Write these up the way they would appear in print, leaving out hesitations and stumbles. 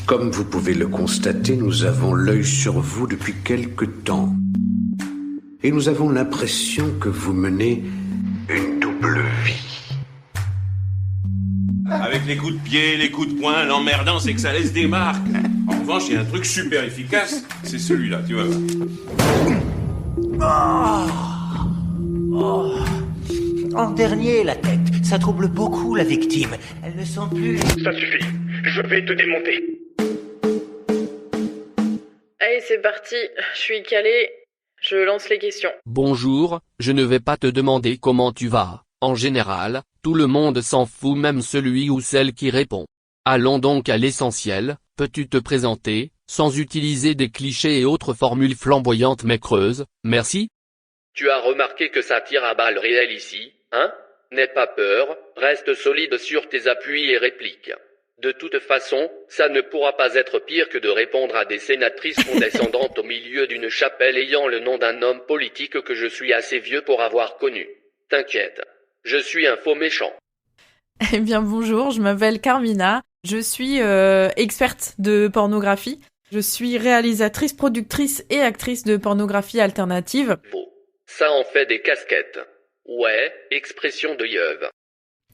Comme vous pouvez le constater, nous avons l'œil sur vous depuis quelque temps. Et nous avons l'impression que vous menez une double vie. Avec les coups de pied, les coups de poing, l'emmerdant, c'est que ça laisse des marques. En revanche, il y a un truc super efficace, c'est celui-là, tu vois. En dernier, la tête. Ça trouble beaucoup la victime. Elle ne sent plus... Ça suffit. Je vais te démonter. Allez, c'est parti. Je suis calé. Je lance les questions. Bonjour, je ne vais pas te demander comment tu vas. En général, tout le monde s'en fout, même celui ou celle qui répond. Allons donc à l'essentiel. Peux-tu te présenter, sans utiliser des clichés et autres formules flamboyantes mais creuses, merci? Tu as remarqué que ça tire à balles réelles ici, hein? N'aie pas peur, reste solide sur tes appuis et répliques. De toute façon, ça ne pourra pas être pire que de répondre à des sénatrices condescendantes au milieu d'une chapelle ayant le nom d'un homme politique que je suis assez vieux pour avoir connu. T'inquiète, je suis un faux méchant. Eh bien bonjour, je m'appelle Carmina. Je suis experte de pornographie. Je suis réalisatrice, productrice et actrice de pornographie alternative. Bon, ça en fait des casquettes. Ouais, expression de yeuve.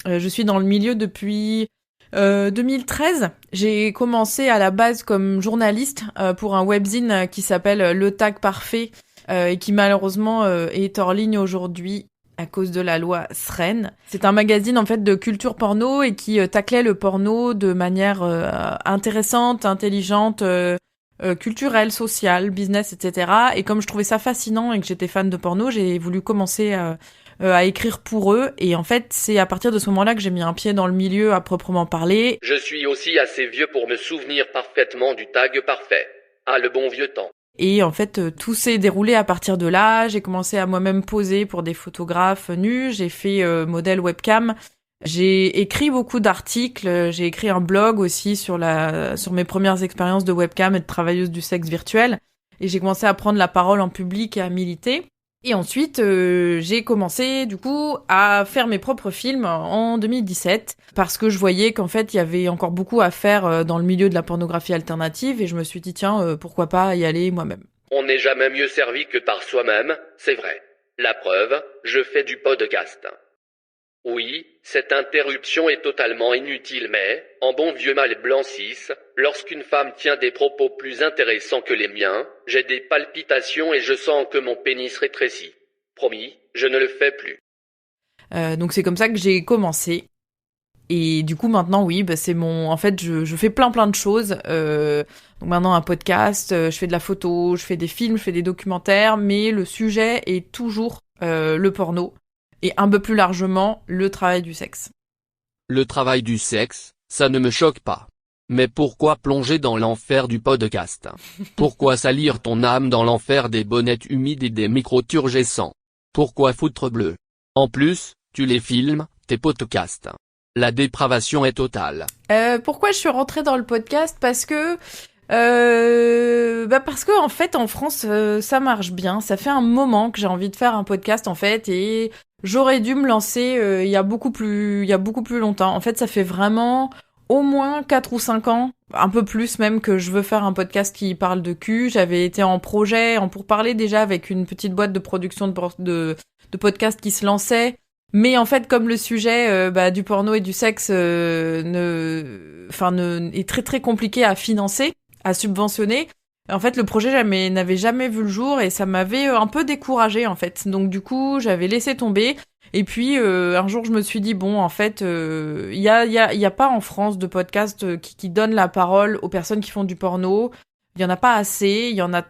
Je suis dans le milieu depuis 2013. J'ai commencé à la base comme journaliste pour un webzine qui s'appelle Le Tag Parfait et qui malheureusement est hors ligne aujourd'hui à cause de la loi SREN. C'est un magazine en fait de culture porno et qui taclait le porno de manière intéressante, intelligente, culturelle, sociale, business, etc. Et comme je trouvais ça fascinant et que j'étais fan de porno, j'ai voulu commencer à écrire pour eux. Et en fait, c'est à partir de ce moment-là que j'ai mis un pied dans le milieu à proprement parler. Je suis aussi assez vieux pour me souvenir parfaitement du tag parfait. Ah, le bon vieux temps. Et en fait, tout s'est déroulé à partir de là. J'ai commencé à moi-même poser pour des photographes nus. J'ai fait modèle webcam. J'ai écrit beaucoup d'articles. J'ai écrit un blog aussi sur mes premières expériences de webcam et de travailleuse du sexe virtuel. Et j'ai commencé à prendre la parole en public et à militer. Et ensuite, j'ai commencé du coup à faire mes propres films en 2017 parce que je voyais qu'en fait il y avait encore beaucoup à faire dans le milieu de la pornographie alternative et je me suis dit tiens pourquoi pas y aller moi-même. On n'est jamais mieux servi que par soi-même, c'est vrai. La preuve, je fais du podcast. Oui, cette interruption est totalement inutile mais, en bon vieux mâle blanc cis, lorsqu'une femme tient des propos plus intéressants que les miens, j'ai des palpitations et je sens que mon pénis rétrécit. Promis, je ne le fais plus. Donc c'est comme ça que j'ai commencé. Et du coup maintenant oui, c'est en fait je fais plein de choses. Donc maintenant un podcast, je fais de la photo, je fais des films, je fais des documentaires, mais le sujet est toujours le porno. Et un peu plus largement, le travail du sexe. Le travail du sexe, ça ne me choque pas. Mais pourquoi plonger dans l'enfer du podcast? Pourquoi salir ton âme dans l'enfer des bonnettes humides et des micros turgescents? Pourquoi foutre bleu? En plus, tu les filmes, tes podcasts. La dépravation est totale. Pourquoi je suis rentrée dans le podcast? Parce que en fait en France ça marche bien. Ça fait un moment que j'ai envie de faire un podcast en fait et j'aurais dû me lancer il y a beaucoup plus longtemps. En fait, ça fait vraiment au moins 4 ou 5 ans, un peu plus même, que je veux faire un podcast qui parle de cul. J'avais été en pourparlers déjà avec une petite boîte de production de podcasts qui se lançait. Mais en fait, comme le sujet du porno et du sexe est très très compliqué à financer, à subventionner, en fait, le projet n'avait jamais vu le jour et ça m'avait un peu découragée, en fait. Donc, du coup, j'avais laissé tomber. Et puis, un jour, je me suis dit, bon, en fait, il y a pas en France de podcast qui donne la parole aux personnes qui font du porno. Il y en a pas assez. Il y en a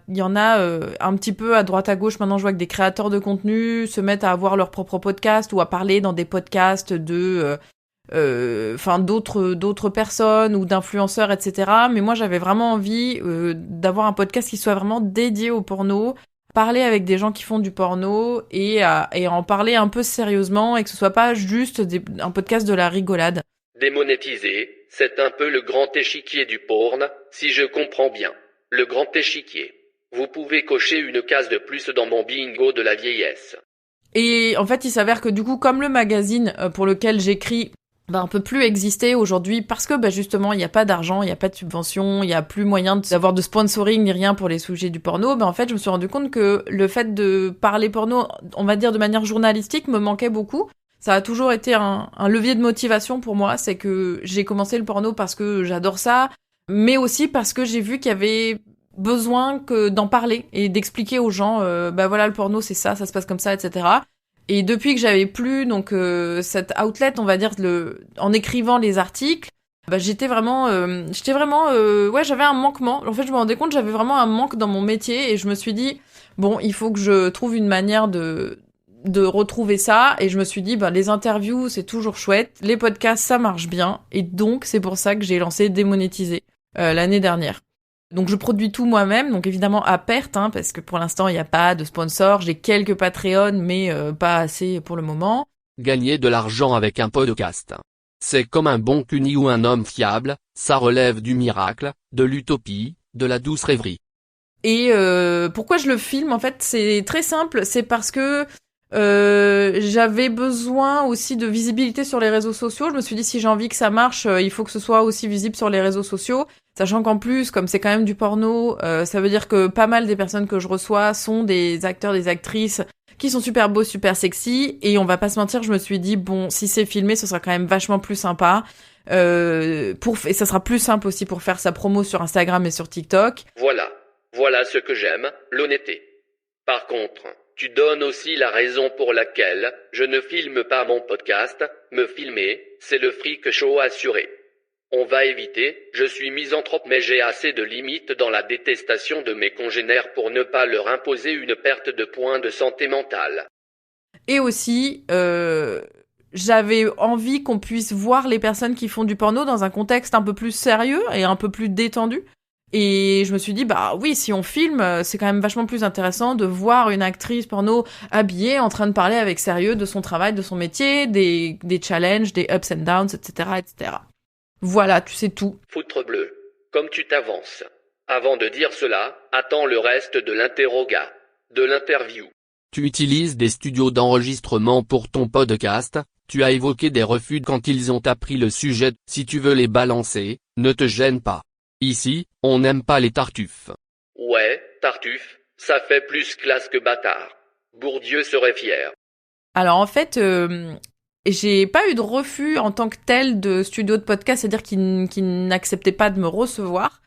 un petit peu à droite à gauche. Maintenant, je vois que des créateurs de contenu se mettent à avoir leur propre podcast ou à parler dans des podcasts d'autres personnes ou d'influenceurs, etc. Mais moi, j'avais vraiment envie d'avoir un podcast qui soit vraiment dédié au porno, parler avec des gens qui font du porno et en parler un peu sérieusement et que ce soit pas juste un podcast de la rigolade. Démonétisé, c'est un peu le grand échiquier du porn, si je comprends bien. Le grand échiquier. Vous pouvez cocher une case de plus dans mon bingo de la vieillesse. Et en fait, il s'avère que du coup, comme le magazine pour lequel j'écris un peu plus exister aujourd'hui parce que justement il n'y a pas d'argent, il n'y a pas de subvention, il n'y a plus moyen d'avoir de sponsoring ni rien pour les sujets du porno. En fait je me suis rendu compte que le fait de parler porno, on va dire de manière journalistique, me manquait beaucoup. Ça a toujours été un levier de motivation pour moi, c'est que j'ai commencé le porno parce que j'adore ça, mais aussi parce que j'ai vu qu'il y avait besoin d'en parler et d'expliquer aux gens voilà, le porno c'est ça se passe comme ça, etc. Et depuis que j'avais plus cette outlet, on va dire, en écrivant les articles, j'étais vraiment j'avais un manquement. En fait, je me rendais compte, j'avais vraiment un manque dans mon métier et je me suis dit bon, il faut que je trouve une manière de retrouver ça. Et je me suis dit les interviews c'est toujours chouette, les podcasts ça marche bien, et donc c'est pour ça que j'ai lancé Démonétisé l'année dernière. Donc je produis tout moi-même, donc évidemment à perte, parce que pour l'instant il n'y a pas de sponsor, j'ai quelques Patreon, mais pas assez pour le moment. Gagner de l'argent avec un podcast. C'est comme un bon cuni ou un homme fiable, ça relève du miracle, de l'utopie, de la douce rêverie. Et pourquoi je le filme, en fait, c'est très simple, c'est parce que j'avais besoin aussi de visibilité sur les réseaux sociaux. Je me suis dit, si j'ai envie que ça marche, il faut que ce soit aussi visible sur les réseaux sociaux. Sachant qu'en plus, comme c'est quand même du porno, ça veut dire que pas mal des personnes que je reçois sont des acteurs, des actrices qui sont super beaux, super sexy. Et on va pas se mentir, je me suis dit, bon, si c'est filmé, ce sera quand même vachement plus sympa. Et ça sera plus simple aussi pour faire sa promo sur Instagram et sur TikTok. Voilà ce que j'aime, l'honnêteté. Par contre, tu donnes aussi la raison pour laquelle je ne filme pas mon podcast. Me filmer, c'est le freak show assuré. On va éviter, je suis misanthrope mais j'ai assez de limites dans la détestation de mes congénères pour ne pas leur imposer une perte de points de santé mentale. Et aussi, j'avais envie qu'on puisse voir les personnes qui font du porno dans un contexte un peu plus sérieux et un peu plus détendu. Et je me suis dit, oui, si on filme, c'est quand même vachement plus intéressant de voir une actrice porno habillée en train de parler avec sérieux de son travail, de son métier, des challenges, des ups and downs, etc., etc. Voilà, tu sais tout. Foutre bleu. Comme tu t'avances. Avant de dire cela, attends le reste de l'interview. Tu utilises des studios d'enregistrement pour ton podcast, tu as évoqué des refus quand ils ont appris le sujet. Si tu veux les balancer, ne te gêne pas. Ici, on n'aime pas les tartuffes. Ouais, tartuffe, ça fait plus classe que bâtard. Bourdieu serait fier. Alors en fait, j'ai pas eu de refus en tant que tel de studio de podcast, c'est-à-dire qu'ils n'acceptaient pas de me recevoir.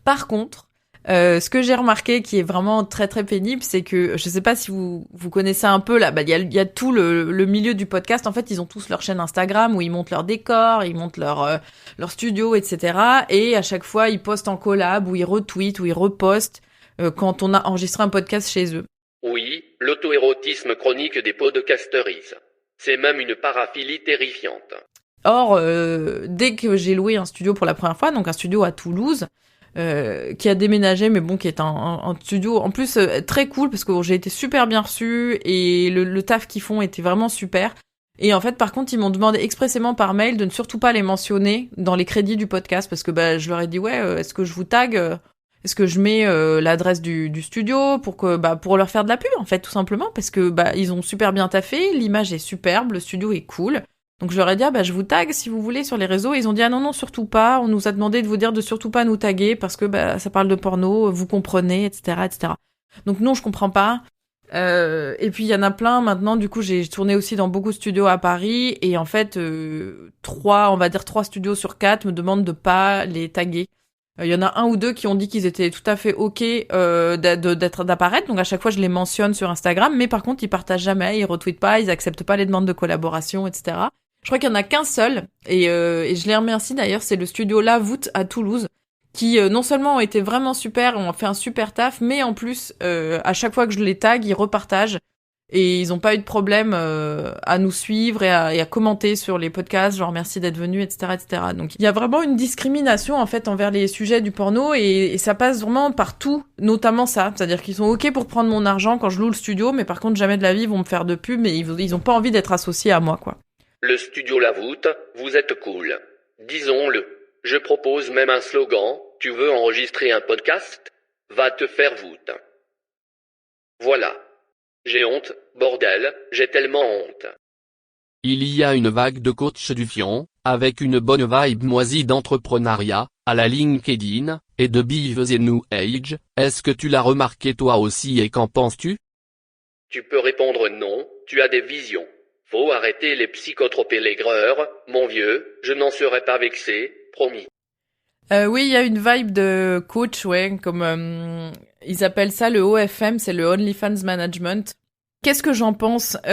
Par contre, ce que j'ai remarqué qui est vraiment très très pénible, c'est que, je sais pas si vous connaissez un peu là, il y a tout le milieu du podcast. En fait, ils ont tous leur chaîne Instagram où ils montent leur décor, ils montent leur studio, etc. Et à chaque fois, ils postent en collab, ou ils retweetent, ou ils repostent quand on a enregistré un podcast chez eux. Oui, l'auto-érotisme chronique des podcasteries. C'est même une paraphilie terrifiante. Or, dès que j'ai loué un studio pour la première fois, donc un studio à Toulouse, qui a déménagé, mais bon, qui est un studio en plus très cool parce que j'ai été super bien reçue et le taf qu'ils font était vraiment super. Et en fait, par contre, ils m'ont demandé expressément par mail de ne surtout pas les mentionner dans les crédits du podcast parce que je leur ai dit est-ce que je vous tag, est-ce que je mets l'adresse du studio pour leur faire de la pub en fait, tout simplement, parce que ils ont super bien taffé, l'image est superbe, le studio est cool. Donc je leur ai dit je vous tag si vous voulez sur les réseaux. Ils ont dit non surtout pas. On nous a demandé de vous dire de surtout pas nous taguer parce que ça parle de porno, vous comprenez, etc., etc. Donc non, je comprends pas. Et puis il y en a plein maintenant. Du coup, j'ai tourné aussi dans beaucoup de studios à Paris et en fait 3 studios sur 4 me demandent de pas les taguer. Il y en a 1 ou 2 qui ont dit qu'ils étaient tout à fait ok d'apparaître. Donc à chaque fois, je les mentionne sur Instagram, mais par contre, ils partagent jamais, ils retweetent pas, ils acceptent pas les demandes de collaboration, etc. Je crois qu'il y en a qu'un seul, et je les remercie d'ailleurs, c'est le studio La Voûte à Toulouse, qui non seulement ont été vraiment super, ont fait un super taf, mais en plus, à chaque fois que je les tag, ils repartagent, et ils ont pas eu de problème à nous suivre et à commenter sur les podcasts, je leur remercie d'être venus, etc., etc. Donc il y a vraiment une discrimination en fait envers les sujets du porno, et ça passe vraiment partout, notamment ça, c'est-à-dire qu'ils sont ok pour prendre mon argent quand je loue le studio, mais par contre jamais de la vie ils vont me faire de pub, mais ils ont pas envie d'être associés à moi, quoi. Le studio La Voûte, vous êtes cool. Disons-le. Je propose même un slogan. Tu veux enregistrer un podcast ? Va te faire voûte. Voilà. J'ai honte, bordel, j'ai tellement honte. Il y a une vague de coachs du fion, avec une bonne vibe moisie d'entrepreneuriat, à la LinkedIn, et de Beavis et New Age. Est-ce que tu l'as remarqué toi aussi et qu'en penses-tu? Tu peux répondre non, tu as des visions. Faut arrêter les psychotropes et l'aigreur, mon vieux, je n'en serai pas vexé, promis. Oui, il y a une vibe de coach, ouais, comme ils appellent ça le OFM, c'est le OnlyFans Management. Qu'est-ce que j'en pense? Ça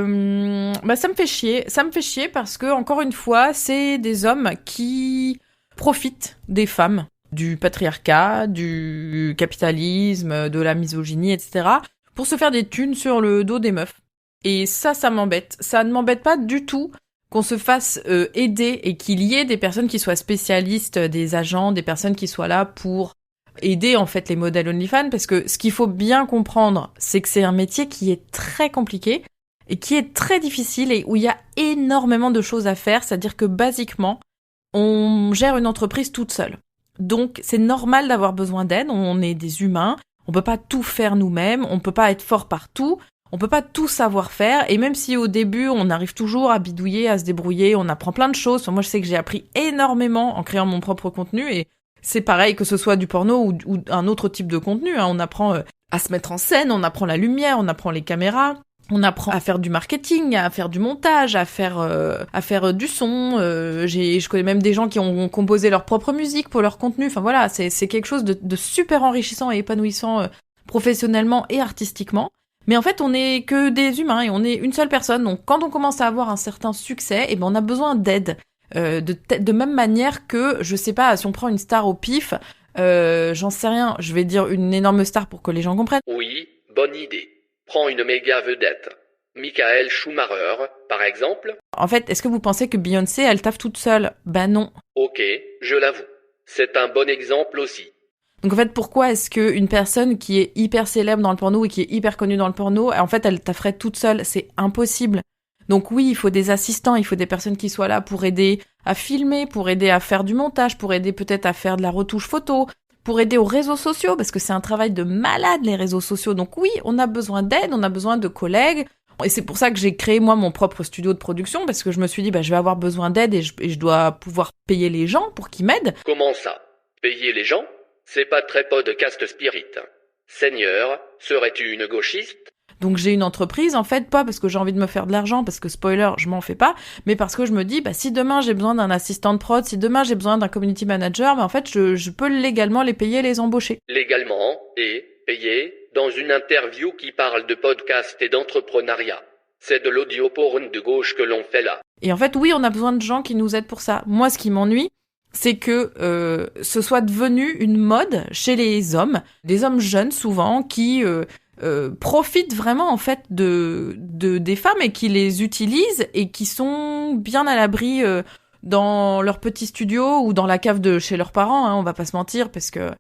me fait chier. Ça me fait chier parce que, encore une fois, c'est des hommes qui profitent des femmes, du patriarcat, du capitalisme, de la misogynie, etc., pour se faire des thunes sur le dos des meufs. Et ça m'embête. Ça ne m'embête pas du tout qu'on se fasse aider et qu'il y ait des personnes qui soient spécialistes, des agents, des personnes qui soient là pour aider en fait les modèles OnlyFans, parce que ce qu'il faut bien comprendre, c'est que c'est un métier qui est très compliqué et qui est très difficile et où il y a énormément de choses à faire, c'est-à-dire que basiquement, on gère une entreprise toute seule. Donc c'est normal d'avoir besoin d'aide, on est des humains, on peut pas tout faire nous-mêmes, on peut pas être fort partout, on peut pas tout savoir faire, et même si au début on arrive toujours à bidouiller, à se débrouiller, on apprend plein de choses. Enfin, moi je sais que j'ai appris énormément en créant mon propre contenu, et c'est pareil que ce soit du porno ou un autre type de contenu, hein. On apprend à se mettre en scène, on apprend la lumière, on apprend les caméras, on apprend à faire du marketing, à faire du montage, à faire du son. Je connais même des gens qui ont composé leur propre musique pour leur contenu. Enfin voilà, c'est quelque chose de super enrichissant et épanouissant professionnellement et artistiquement. Mais en fait, on n'est que des humains et on est une seule personne. Donc quand on commence à avoir un certain succès, eh ben on a besoin d'aide. De même manière que, je sais pas, si on prend une star au pif, j'en sais rien, je vais dire une énorme star pour que les gens comprennent. Oui, bonne idée. Prends une méga vedette. Michael Schumacher, par exemple. En fait, est-ce que vous pensez que Beyoncé, elle taffe toute seule? Bah non. Ok, je l'avoue. C'est un bon exemple aussi. Donc en fait, pourquoi est-ce que une personne qui est hyper célèbre dans le porno et qui est hyper connue dans le porno, en fait, elle tafferait toute seule? C'est impossible. Donc oui, il faut des assistants, il faut des personnes qui soient là pour aider à filmer, pour aider à faire du montage, pour aider peut-être à faire de la retouche photo, pour aider aux réseaux sociaux, parce que c'est un travail de malade, les réseaux sociaux. Donc oui, on a besoin d'aide, on a besoin de collègues. Et c'est pour ça que j'ai créé, moi, mon propre studio de production, parce que je me suis dit, je vais avoir besoin d'aide et je dois pouvoir payer les gens pour qu'ils m'aident. Comment ça? Payer les gens? C'est pas très podcast spirit. Seigneur, serais-tu une gauchiste? Donc j'ai une entreprise, en fait, pas parce que j'ai envie de me faire de l'argent, parce que spoiler, je m'en fais pas, mais parce que je me dis, si demain j'ai besoin d'un assistant de prod, si demain j'ai besoin d'un community manager, en fait, je peux légalement les payer et les embaucher. Légalement, et payer, dans une interview qui parle de podcast et d'entrepreneuriat. C'est de l'audio porn de gauche que l'on fait là. Et en fait, oui, on a besoin de gens qui nous aident pour ça. Moi, ce qui m'ennuie, c'est que ce soit devenu une mode chez les hommes, des hommes jeunes souvent, qui profitent vraiment en fait des femmes et qui les utilisent et qui sont bien à l'abri dans leur petit studio ou dans la cave de chez leurs parents, hein, on va pas se mentir, parce que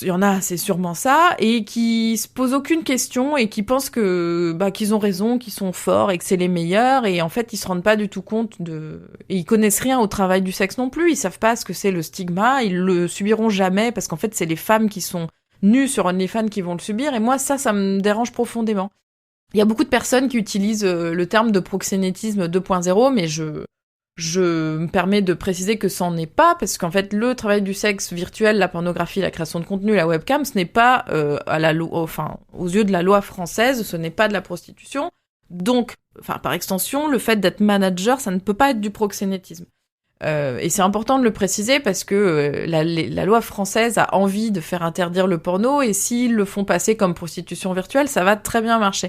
il y en a, c'est sûrement ça, et qui se posent aucune question et qui pensent que qu'ils ont raison, qu'ils sont forts et que c'est les meilleurs, et en fait ils se rendent pas du tout compte et ils connaissent rien au travail du sexe non plus, ils savent pas ce que c'est le stigma, ils le subiront jamais parce qu'en fait c'est les femmes qui sont nues sur OnlyFans qui vont le subir, et moi ça me dérange profondément. Il y a beaucoup de personnes qui utilisent le terme de proxénétisme 2.0, mais je me permets de préciser que ça n'en est pas, parce qu'en fait, le travail du sexe virtuel, la pornographie, la création de contenu, la webcam, ce n'est pas, aux yeux de la loi française, ce n'est pas de la prostitution. Donc, par extension, le fait d'être manager, ça ne peut pas être du proxénétisme. Et c'est important de le préciser parce que la loi française a envie de faire interdire le porno, et s'ils le font passer comme prostitution virtuelle, ça va très bien marcher.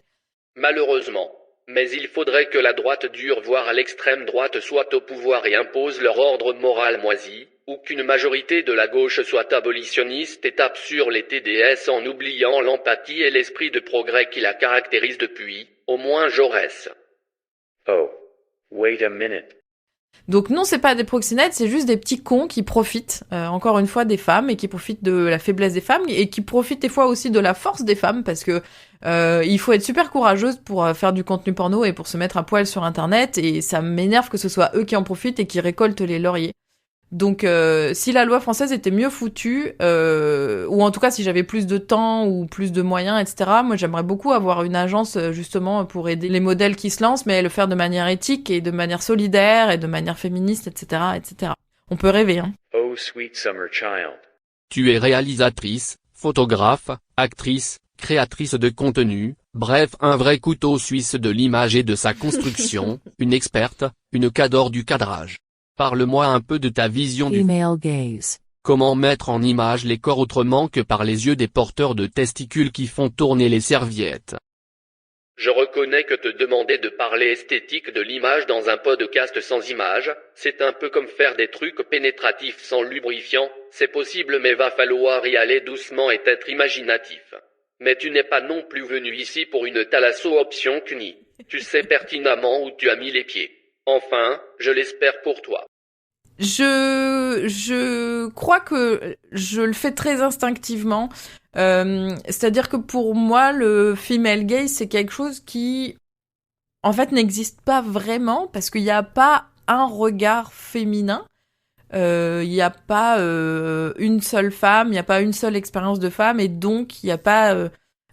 Malheureusement. Mais il faudrait que la droite dure, voire l'extrême droite, soit au pouvoir et impose leur ordre moral moisi, ou qu'une majorité de la gauche soit abolitionniste et tape sur les TDS en oubliant l'empathie et l'esprit de progrès qui la caractérisent depuis, au moins Jaurès. Oh, wait a minute. Donc non, c'est pas des proxénètes, c'est juste des petits cons qui profitent, encore une fois, des femmes, et qui profitent de la faiblesse des femmes, et qui profitent des fois aussi de la force des femmes, parce que il faut être super courageuse pour faire du contenu porno et pour se mettre à poil sur Internet, et ça m'énerve que ce soit eux qui en profitent et qui récoltent les lauriers. Donc, si la loi française était mieux foutue, ou en tout cas si j'avais plus de temps ou plus de moyens, etc., moi j'aimerais beaucoup avoir une agence justement pour aider les modèles qui se lancent, mais le faire de manière éthique et de manière solidaire et de manière féministe, etc., etc. On peut rêver, hein. Oh sweet summer child. Tu es réalisatrice, photographe, actrice, créatrice de contenu, bref un vrai couteau suisse de l'image et de sa construction, une experte, une cadre du cadrage. Parle-moi un peu de ta vision du Female gaze. comment mettre en image les corps autrement que par les yeux des porteurs de testicules qui font tourner les serviettes. Je reconnais que te demander de parler esthétique de l'image dans un podcast sans image, c'est un peu comme faire des trucs pénétratifs sans lubrifiant, c'est possible mais va falloir y aller doucement et être imaginatif. Mais tu n'es pas non plus venu ici pour une thalasso-option CUNY. Tu sais pertinemment où tu as mis les pieds. Enfin, je l'espère pour toi. Je crois que je le fais très instinctivement. C'est-à-dire que pour moi, le female gaze, c'est quelque chose qui, en fait, n'existe pas vraiment parce qu'il n'y a pas un regard féminin. Il n'y a pas une seule femme, il n'y a pas une seule expérience de femme, et donc il n'y a pas.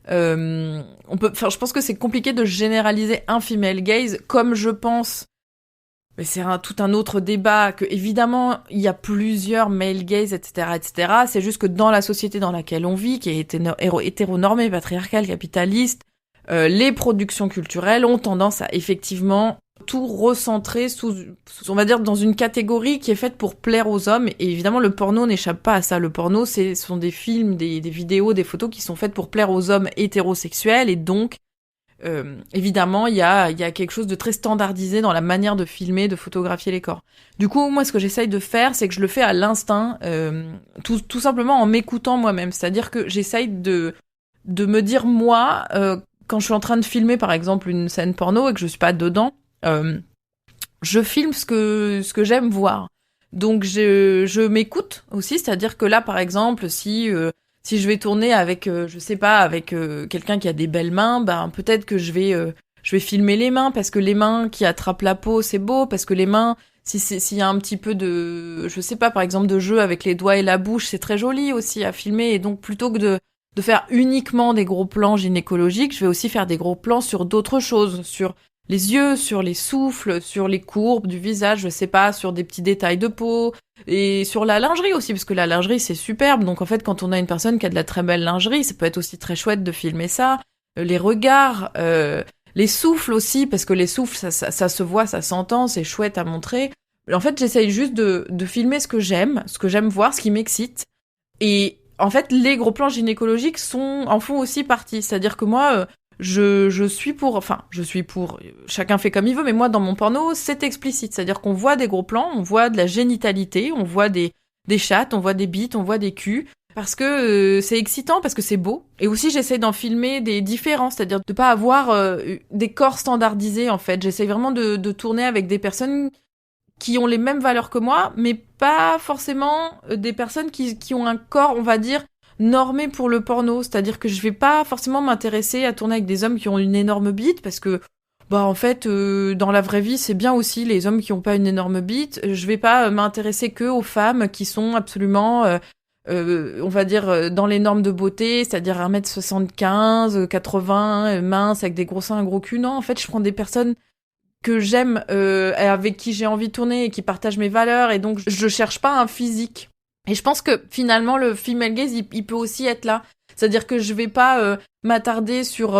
Je pense que c'est compliqué de généraliser un female gaze, comme je pense. Mais c'est tout un autre débat, que évidemment il y a plusieurs male gaze, etc., etc. C'est juste que dans la société dans laquelle on vit, qui est hétéronormée, patriarcale, capitaliste, les productions culturelles ont tendance à effectivement tout recentrer sous, on va dire, dans une catégorie qui est faite pour plaire aux hommes. Et évidemment, le porno n'échappe pas à ça. Le porno, ce sont des films, des vidéos, des photos qui sont faites pour plaire aux hommes hétérosexuels, et donc évidemment, il y a quelque chose de très standardisé dans la manière de filmer, de photographier les corps. Du coup, moi, ce que j'essaye de faire, c'est que je le fais à l'instinct, tout simplement en m'écoutant moi-même. C'est-à-dire que j'essaye de me dire, moi, quand je suis en train de filmer, par exemple, une scène porno et que je suis pas dedans, je filme ce que j'aime voir. Donc, je m'écoute aussi. C'est-à-dire que là, par exemple, si je vais tourner avec, je sais pas, avec quelqu'un qui a des belles mains, ben peut-être que je vais filmer les mains, parce que les mains qui attrapent la peau, c'est beau, parce que les mains, s'il y a un petit peu de, je sais pas, par exemple, de jeu avec les doigts et la bouche, c'est très joli aussi à filmer. Et donc, plutôt que de faire uniquement des gros plans gynécologiques, je vais aussi faire des gros plans sur d'autres choses, sur les yeux, sur les souffles, sur les courbes du visage, je sais pas, sur des petits détails de peau, et sur la lingerie aussi, parce que la lingerie, c'est superbe. Donc en fait, quand on a une personne qui a de la très belle lingerie, ça peut être aussi très chouette de filmer ça. Les regards, les souffles aussi, parce que les souffles, ça se voit, ça s'entend, c'est chouette à montrer. En fait, j'essaye juste de filmer ce que j'aime voir, ce qui m'excite. Et en fait, les gros plans gynécologiques en font aussi partie. C'est-à-dire que moi, je suis pour, chacun fait comme il veut, mais moi, dans mon porno, c'est explicite. C'est-à-dire qu'on voit des gros plans, on voit de la génitalité, on voit des chattes, on voit des bites, on voit des culs, parce que c'est excitant, parce que c'est beau. Et aussi, j'essaie d'en filmer des différents, c'est-à-dire de pas avoir des corps standardisés, en fait. J'essaie vraiment de tourner avec des personnes qui ont les mêmes valeurs que moi, mais pas forcément des personnes qui ont un corps, on va dire, normé pour le porno. C'est-à-dire que je vais pas forcément m'intéresser à tourner avec des hommes qui ont une énorme bite, parce que, en fait, dans la vraie vie, c'est bien aussi les hommes qui ont pas une énorme bite. Je vais pas m'intéresser que aux femmes qui sont absolument, on va dire, dans les normes de beauté, c'est-à-dire 1m75, 80, minces, avec des gros seins, un gros cul. Non, en fait, je prends des personnes que j'aime, avec qui j'ai envie de tourner et qui partagent mes valeurs, et donc je cherche pas un physique. Et je pense que finalement le female gaze il peut aussi être là, c'est-à-dire que je vais pas m'attarder sur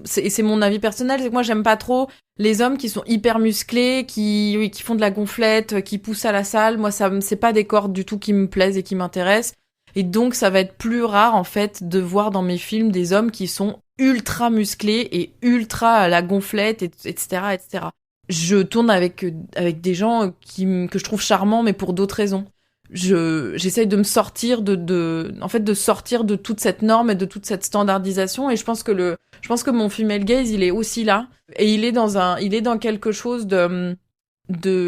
c'est mon avis personnel, c'est que moi j'aime pas trop les hommes qui sont hyper musclés, qui font de la gonflette, qui poussent à la salle. Moi c'est pas des corps du tout qui me plaisent et qui m'intéressent, et donc ça va être plus rare en fait de voir dans mes films des hommes qui sont ultra musclés et ultra à la gonflette, etc., etc. Je tourne avec des gens que je trouve charmants, mais pour d'autres raisons. J'essaye de me sortir de sortir de toute cette norme et de toute cette standardisation, et je pense que mon female gaze, il est aussi là, et il est dans quelque chose de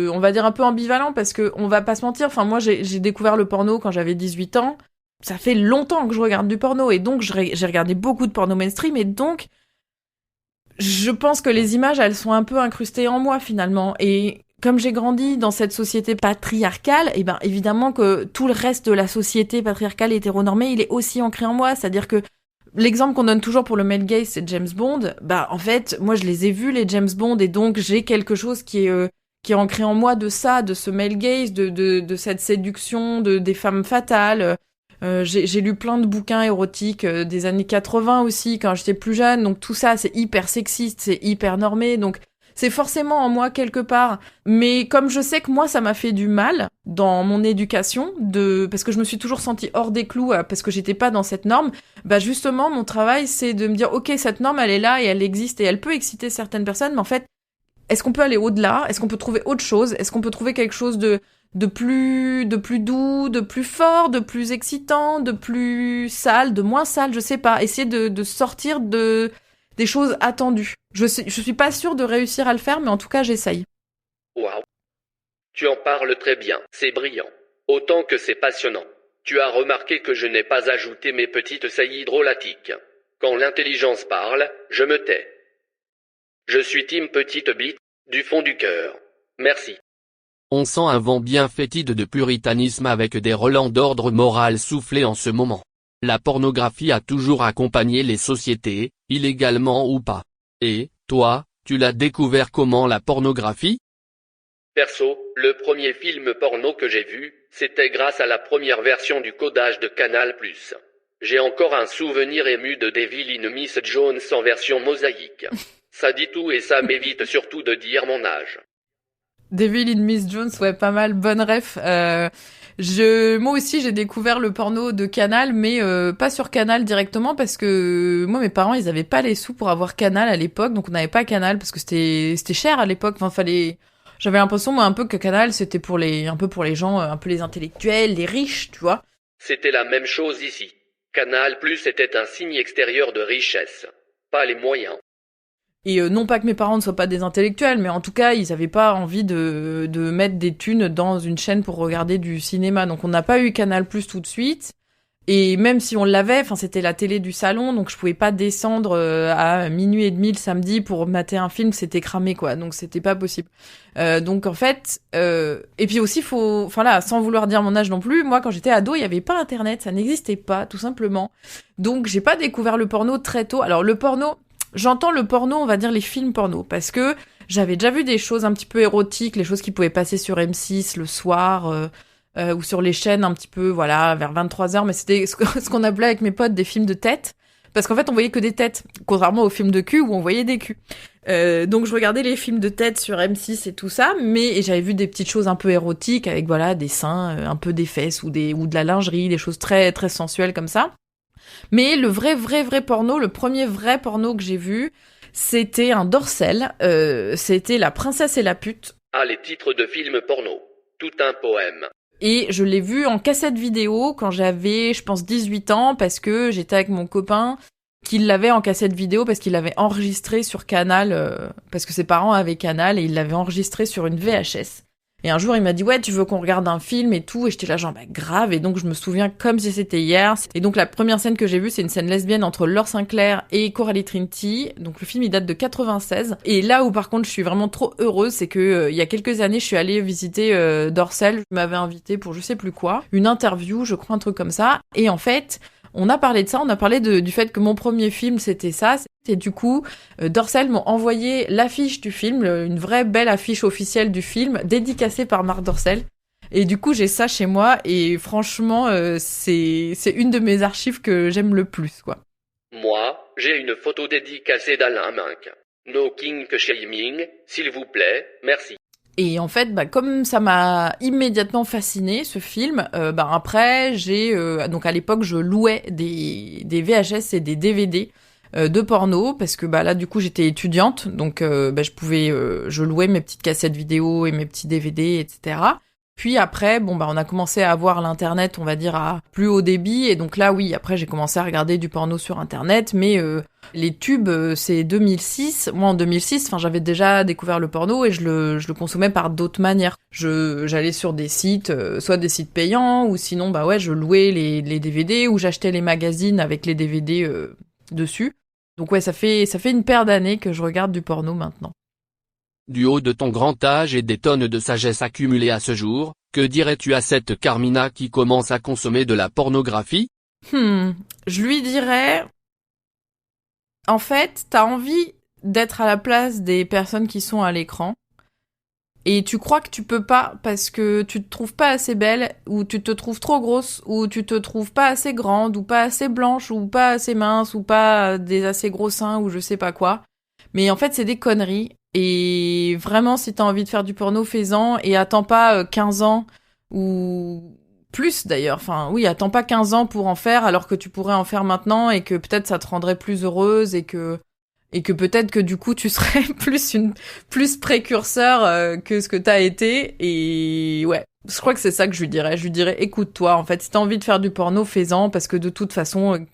on va dire un peu ambivalent, parce que on va pas se mentir, enfin moi j'ai découvert le porno quand j'avais 18 ans. Ça fait longtemps que je regarde du porno, et donc j'ai regardé beaucoup de porno mainstream, et donc je pense que les images, elles sont un peu incrustées en moi finalement. Et comme j'ai grandi dans cette société patriarcale, et ben évidemment que tout le reste de la société patriarcale et hétéronormée, il est aussi ancré en moi. C'est-à-dire que l'exemple qu'on donne toujours pour le male gaze, c'est James Bond. Bah en fait, moi je les ai vus les James Bond et donc j'ai quelque chose qui est ancré en moi de ça, de ce male gaze, de cette séduction des femmes fatales. J'ai lu plein de bouquins érotiques des années 80 aussi quand j'étais plus jeune. Donc tout ça, c'est hyper sexiste, c'est hyper normé. Donc c'est forcément en moi quelque part. Mais comme je sais que moi, ça m'a fait du mal dans mon éducation, parce que je me suis toujours sentie hors des clous, parce que j'étais pas dans cette norme, bah justement, mon travail, c'est de me dire, ok, cette norme, elle est là et elle existe et elle peut exciter certaines personnes, mais en fait, est-ce qu'on peut aller au-delà? Est-ce qu'on peut trouver autre chose? Est-ce qu'on peut trouver quelque chose de plus doux, de plus fort, de plus excitant, de plus sale, de moins sale, je sais pas. Essayer de sortir des choses attendues. Je suis pas sûre de réussir à le faire, mais en tout cas, j'essaye. Waouh. Tu en parles très bien, c'est brillant. Autant que c'est passionnant. Tu as remarqué que je n'ai pas ajouté mes petites saillies drôlatiques. Quand l'intelligence parle, je me tais. Je suis team petite bite, du fond du cœur. Merci. On sent un vent bien fétide de puritanisme avec des relents d'ordre moral soufflés en ce moment. La pornographie a toujours accompagné les sociétés, illégalement ou pas. Et, toi, tu l'as découvert comment la pornographie? Perso, le premier film porno que j'ai vu, c'était grâce à la première version du codage de Canal+. J'ai encore un souvenir ému de Devil in Miss Jones en version mosaïque. Ça dit tout et ça m'évite surtout de dire mon âge. Devil in Miss Jones, ouais, pas mal, bonne ref. Moi aussi, j'ai découvert le porno de Canal, mais pas sur Canal directement parce que moi, mes parents, ils avaient pas les sous pour avoir Canal à l'époque, donc on n'avait pas Canal parce que c'était cher à l'époque. Enfin, j'avais l'impression moi un peu que Canal c'était un peu pour les gens, un peu les intellectuels, les riches, tu vois. C'était la même chose ici. Canal+ était un signe extérieur de richesse, pas les moyens. Et non pas que mes parents ne soient pas des intellectuels, mais en tout cas, ils avaient pas envie de mettre des thunes dans une chaîne pour regarder du cinéma. Donc on n'a pas eu Canal+ tout de suite. Et même si on l'avait, enfin c'était la télé du salon, donc je pouvais pas descendre à 00h30 le samedi pour mater un film, c'était cramé quoi. Donc c'était pas possible. Donc en fait, et puis aussi sans vouloir dire mon âge non plus, moi quand j'étais ado, il y avait pas internet, ça n'existait pas tout simplement. Donc j'ai pas découvert le porno très tôt. Alors le porno, j'entends le porno, on va dire les films porno, parce que j'avais déjà vu des choses un petit peu érotiques, les choses qui pouvaient passer sur M6 le soir, ou sur les chaînes un petit peu, voilà, vers 23h, mais c'était ce qu'on appelait avec mes potes des films de tête, parce qu'en fait on voyait que des têtes, contrairement aux films de cul où on voyait des culs. Donc je regardais les films de tête sur M6 et tout ça, et j'avais vu des petites choses un peu érotiques, avec voilà, des seins, un peu des fesses, ou de la lingerie, des choses très, très sensuelles comme ça. Mais le vrai porno, le premier vrai porno que j'ai vu, c'était un Dorcel, c'était La Princesse et la Pute. Ah, les titres de films porno. Tout un poème. Et je l'ai vu en cassette vidéo quand j'avais, je pense, 18 ans, parce que j'étais avec mon copain qui l'avait en cassette vidéo, parce qu'il l'avait enregistré sur Canal, parce que ses parents avaient Canal, et il l'avait enregistré sur une VHS. Et un jour, il m'a dit, ouais, tu veux qu'on regarde un film et tout? Et j'étais là, genre, bah, grave. Et donc, je me souviens comme si c'était hier. Et donc, la première scène que j'ai vue, c'est une scène lesbienne entre Laure Sinclair et Coralie Trinity. Donc, le film, il date de 96. Et là où, par contre, je suis vraiment trop heureuse, c'est que, il y a quelques années, je suis allée visiter Dorcel. Je m'avais invité pour je sais plus quoi. Une interview, je crois, un truc comme ça. Et en fait, on a parlé de ça, on a parlé du fait que mon premier film, c'était ça. Et du coup, Dorcel m'ont envoyé l'affiche du film, une vraie belle affiche officielle du film, dédicacée par Marc Dorcel. Et du coup, j'ai ça chez moi, et franchement, c'est une de mes archives que j'aime le plus, quoi. Moi, j'ai une photo dédicacée d'Alain Minck. No kink shaming, s'il vous plaît, merci. Et en fait, comme ça m'a immédiatement fasciné ce film, après donc à l'époque je louais des VHS et des DVD de porno, parce que là du coup j'étais étudiante, donc je louais mes petites cassettes vidéo et mes petits DVD, etc. Puis après, on a commencé à avoir l'internet, on va dire, à plus haut débit, et donc là, oui, après j'ai commencé à regarder du porno sur internet, mais les tubes, c'est 2006. Moi, en 2006, j'avais déjà découvert le porno, et je le consommais par d'autres manières. J'allais sur des sites, soit des sites payants, ou sinon, je louais les DVD, ou j'achetais les magazines avec les DVD dessus. Donc ouais, ça fait une paire d'années que je regarde du porno maintenant. Du haut de ton grand âge et des tonnes de sagesse accumulées à ce jour, que dirais-tu à cette Carmina qui commence à consommer de la pornographie? Je lui dirais... En fait, t'as envie d'être à la place des personnes qui sont à l'écran. Et tu crois que tu peux pas parce que tu te trouves pas assez belle, ou tu te trouves trop grosse, ou tu te trouves pas assez grande, ou pas assez blanche, ou pas assez mince, ou pas des assez gros seins, ou je sais pas quoi. Mais en fait, c'est des conneries. Et vraiment, si t'as envie de faire du porno, fais-en. Et attends pas 15 ans, ou plus d'ailleurs. Enfin, oui, attends pas 15 ans pour en faire, alors que tu pourrais en faire maintenant, et que peut-être ça te rendrait plus heureuse, et que peut-être que du coup tu serais plus précurseur que ce que t'as été. Et ouais, je crois que c'est ça que je lui dirais. Je lui dirais, écoute-toi, en fait, si t'as envie de faire du porno, fais-en, parce que de toute façon,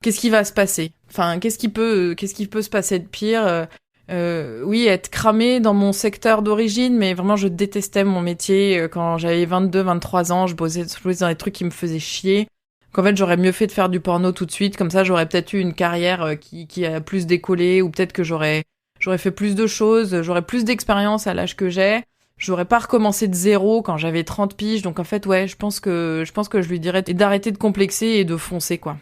qu'est-ce qui va se passer? Enfin, qu'est-ce qui peut se passer de pire? Oui, être cramé dans mon secteur d'origine, mais vraiment je détestais mon métier. Quand j'avais 22-23 ans, je bossais dans des trucs qui me faisaient chier. Qu'en fait, j'aurais mieux fait de faire du porno tout de suite, comme ça j'aurais peut-être eu une carrière qui a plus décollé, ou peut-être que j'aurais fait plus de choses, j'aurais plus d'expérience à l'âge que j'ai, j'aurais pas recommencé de zéro quand j'avais 30 piges, donc en fait, ouais, je pense que je lui dirais d'arrêter de complexer et de foncer, quoi.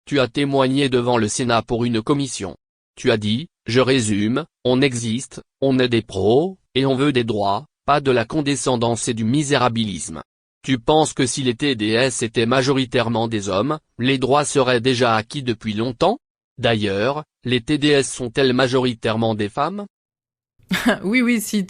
Tu as témoigné devant le Sénat pour une commission. Tu as dit, je résume, on existe, on est des pros, et on veut des droits, pas de la condescendance et du misérabilisme. Tu penses que si les TDS étaient majoritairement des hommes, les droits seraient déjà acquis depuis longtemps? D'ailleurs, les TDS sont-elles majoritairement des femmes? Oui, si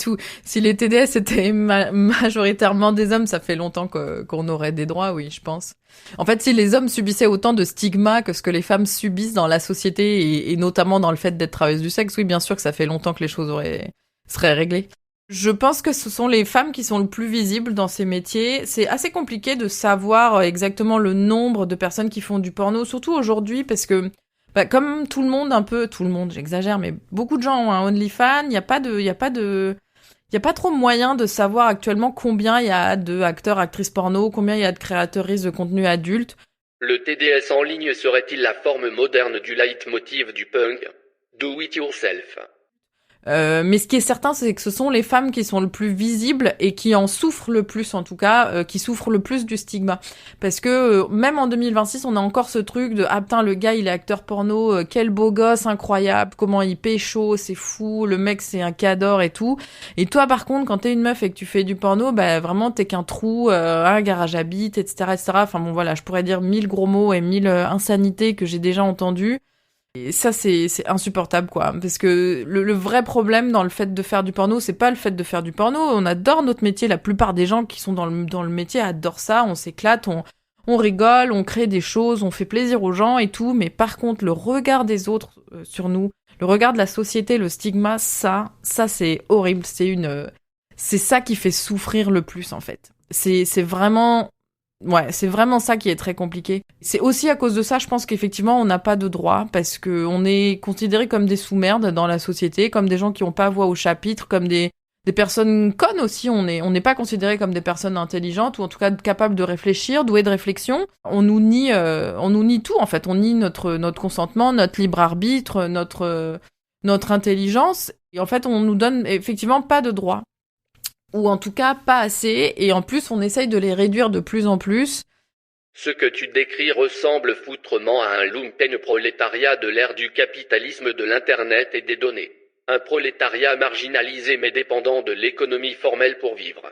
les TDS étaient majoritairement des hommes, ça fait longtemps qu'on aurait des droits, oui, je pense. En fait, si les hommes subissaient autant de stigmas que ce que les femmes subissent dans la société, et notamment dans le fait d'être travailleuses du sexe, oui, bien sûr que ça fait longtemps que les choses seraient réglées. Je pense que ce sont les femmes qui sont le plus visibles dans ces métiers. C'est assez compliqué de savoir exactement le nombre de personnes qui font du porno, surtout aujourd'hui, parce que comme tout le monde, j'exagère, mais beaucoup de gens ont un OnlyFans. Il y a pas trop moyen de savoir actuellement combien il y a de acteurs, actrices porno, combien il y a de créatrices de contenu adulte. Le TDS en ligne serait-il la forme moderne du leitmotiv du punk? Do it yourself. Mais ce qui est certain, c'est que ce sont les femmes qui sont le plus visibles et qui en souffrent le plus, en tout cas, qui souffrent le plus du stigma. Parce que même en 2026, on a encore ce truc de ah putain, le gars il est acteur porno, quel beau gosse, incroyable, comment il pécho, c'est fou, le mec c'est un cador et tout. Et toi par contre, quand t'es une meuf et que tu fais du porno, bah vraiment t'es qu'un trou, un garage à bite, etc., etc. Enfin bon voilà, je pourrais dire 1000 gros mots et 1000 insanités que j'ai déjà entendues. Et ça, c'est insupportable, quoi. Parce que le vrai problème dans le fait de faire du porno, c'est pas le fait de faire du porno. On adore notre métier. La plupart des gens qui sont dans le métier adorent ça. On s'éclate, on rigole, on crée des choses, on fait plaisir aux gens et tout. Mais par contre, le regard des autres sur nous, le regard de la société, le stigma, ça c'est horrible. C'est ça qui fait souffrir le plus, en fait. C'est vraiment ça qui est très compliqué. C'est aussi à cause de ça, je pense qu'effectivement, on n'a pas de droit, parce que on est considérés comme des sous-merdes dans la société, comme des gens qui n'ont pas voix au chapitre, comme des personnes connes aussi. On n'est pas considérés comme des personnes intelligentes, ou en tout cas capables de réfléchir, douées de réflexion. On nous nie tout, en fait. On nie notre consentement, notre libre arbitre, notre intelligence. Et en fait, on nous donne effectivement pas de droit. Ou en tout cas pas assez, et en plus on essaye de les réduire de plus en plus. Ce que tu décris ressemble foutrement à un lumpenprolétariat de l'ère du capitalisme de l'Internet et des données. Un prolétariat marginalisé mais dépendant de l'économie formelle pour vivre.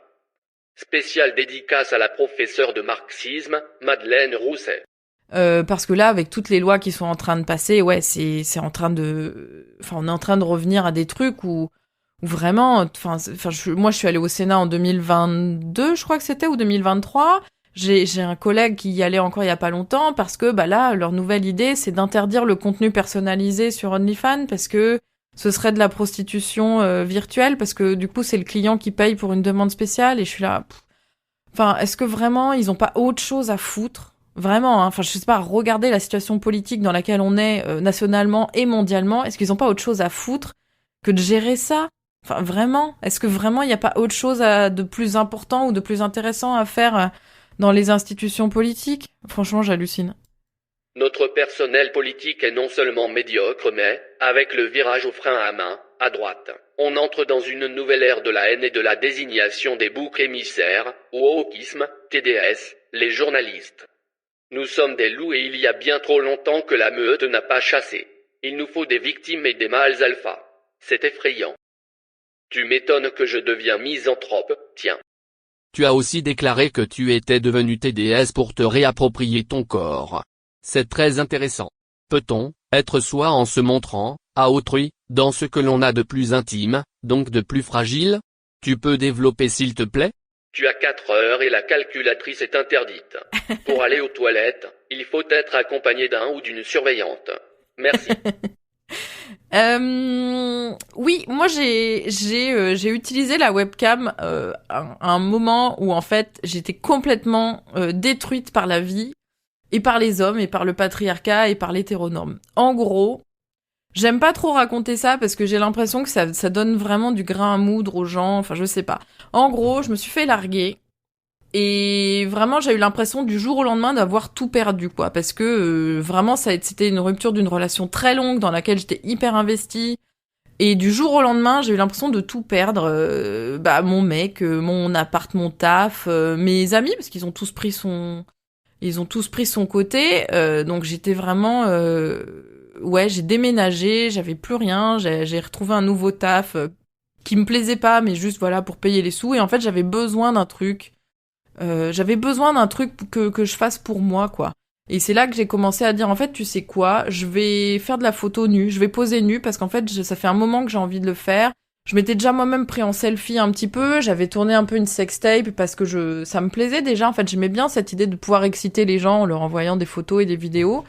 Spéciale dédicace à la professeure de marxisme, Madeleine Rousset. Parce que là, avec toutes les lois qui sont en train de passer, ouais, c'est en train de... Enfin, on est en train de revenir à des trucs où vraiment, moi je suis allée au Sénat en 2022, je crois que c'était, ou 2023. J'ai un collègue qui y allait encore il y a pas longtemps, parce que là, leur nouvelle idée, c'est d'interdire le contenu personnalisé sur OnlyFans, parce que ce serait de la prostitution virtuelle, parce que du coup c'est le client qui paye pour une demande spéciale, et je suis là... est-ce que vraiment ils ont pas autre chose à foutre? Vraiment, hein. Je sais pas, regardez la situation politique dans laquelle on est nationalement et mondialement, est-ce qu'ils ont pas autre chose à foutre que de gérer ça? Vraiment, est-ce que vraiment il n'y a pas autre chose de plus important ou de plus intéressant à faire dans les institutions politiques? Franchement, j'hallucine. Notre personnel politique est non seulement médiocre, mais, avec le virage au frein à main, à droite. on entre dans une nouvelle ère de la haine et de la désignation des boucs émissaires, wokisme, TDS, les journalistes. Nous sommes des loups et il y a bien trop longtemps que la meute n'a pas chassé. Il nous faut des victimes et des mâles alpha. C'est effrayant. Tu m'étonnes que je deviens misanthrope, tiens. Tu as aussi déclaré que tu étais devenu TDS pour te réapproprier ton corps. C'est très intéressant. Peut-on être soi en se montrant, à autrui, dans ce que l'on a de plus intime, donc de plus fragile? Tu peux développer s'il te plaît? Tu as 4 heures et la calculatrice est interdite. Pour aller aux toilettes, il faut être accompagné d'un ou d'une surveillante. Merci. Oui, moi j'ai utilisé la webcam à un moment où en fait j'étais complètement détruite par la vie et par les hommes et par le patriarcat et par l'hétéronorme. En gros, j'aime pas trop raconter ça parce que j'ai l'impression que ça donne vraiment du grain à moudre aux gens, enfin je sais pas. En gros, je me suis fait larguer et vraiment j'ai eu l'impression du jour au lendemain d'avoir tout perdu quoi, parce que vraiment c'était une rupture d'une relation très longue dans laquelle j'étais hyper investie et du jour au lendemain j'ai eu l'impression de tout perdre, mon mec, mon appart, mon taf, mes amis parce qu'ils ont tous pris son côté, donc j'étais vraiment j'ai déménagé, j'avais plus rien, j'ai retrouvé un nouveau taf qui me plaisait pas mais juste voilà pour payer les sous et en fait j'avais besoin d'un truc que je fasse pour moi quoi. Et c'est là que j'ai commencé à dire en fait tu sais quoi, je vais faire de la photo nue, je vais poser nue parce qu'en fait ça fait un moment que j'ai envie de le faire. Je m'étais déjà moi-même pris en selfie un petit peu, j'avais tourné un peu une sextape parce que ça me plaisait déjà, en fait j'aimais bien cette idée de pouvoir exciter les gens en leur envoyant des photos et des vidéos.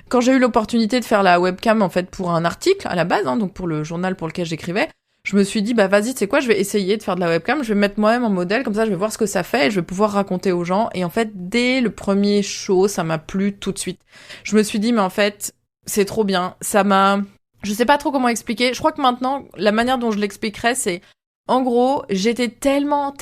Quand j'ai eu l'opportunité de faire la webcam en fait pour un article à la base, donc pour le journal pour lequel j'écrivais, je me suis dit vas-y tu sais quoi, je vais essayer de faire de la webcam, je vais me mettre moi-même en modèle, comme ça je vais voir ce que ça fait et je vais pouvoir raconter aux gens. Et en fait dès le premier show ça m'a plu tout de suite. Je me suis dit mais en fait c'est trop bien, je sais pas trop comment expliquer. Je crois que maintenant, la manière dont je l'expliquerais, c'est, en gros, j'étais tellement,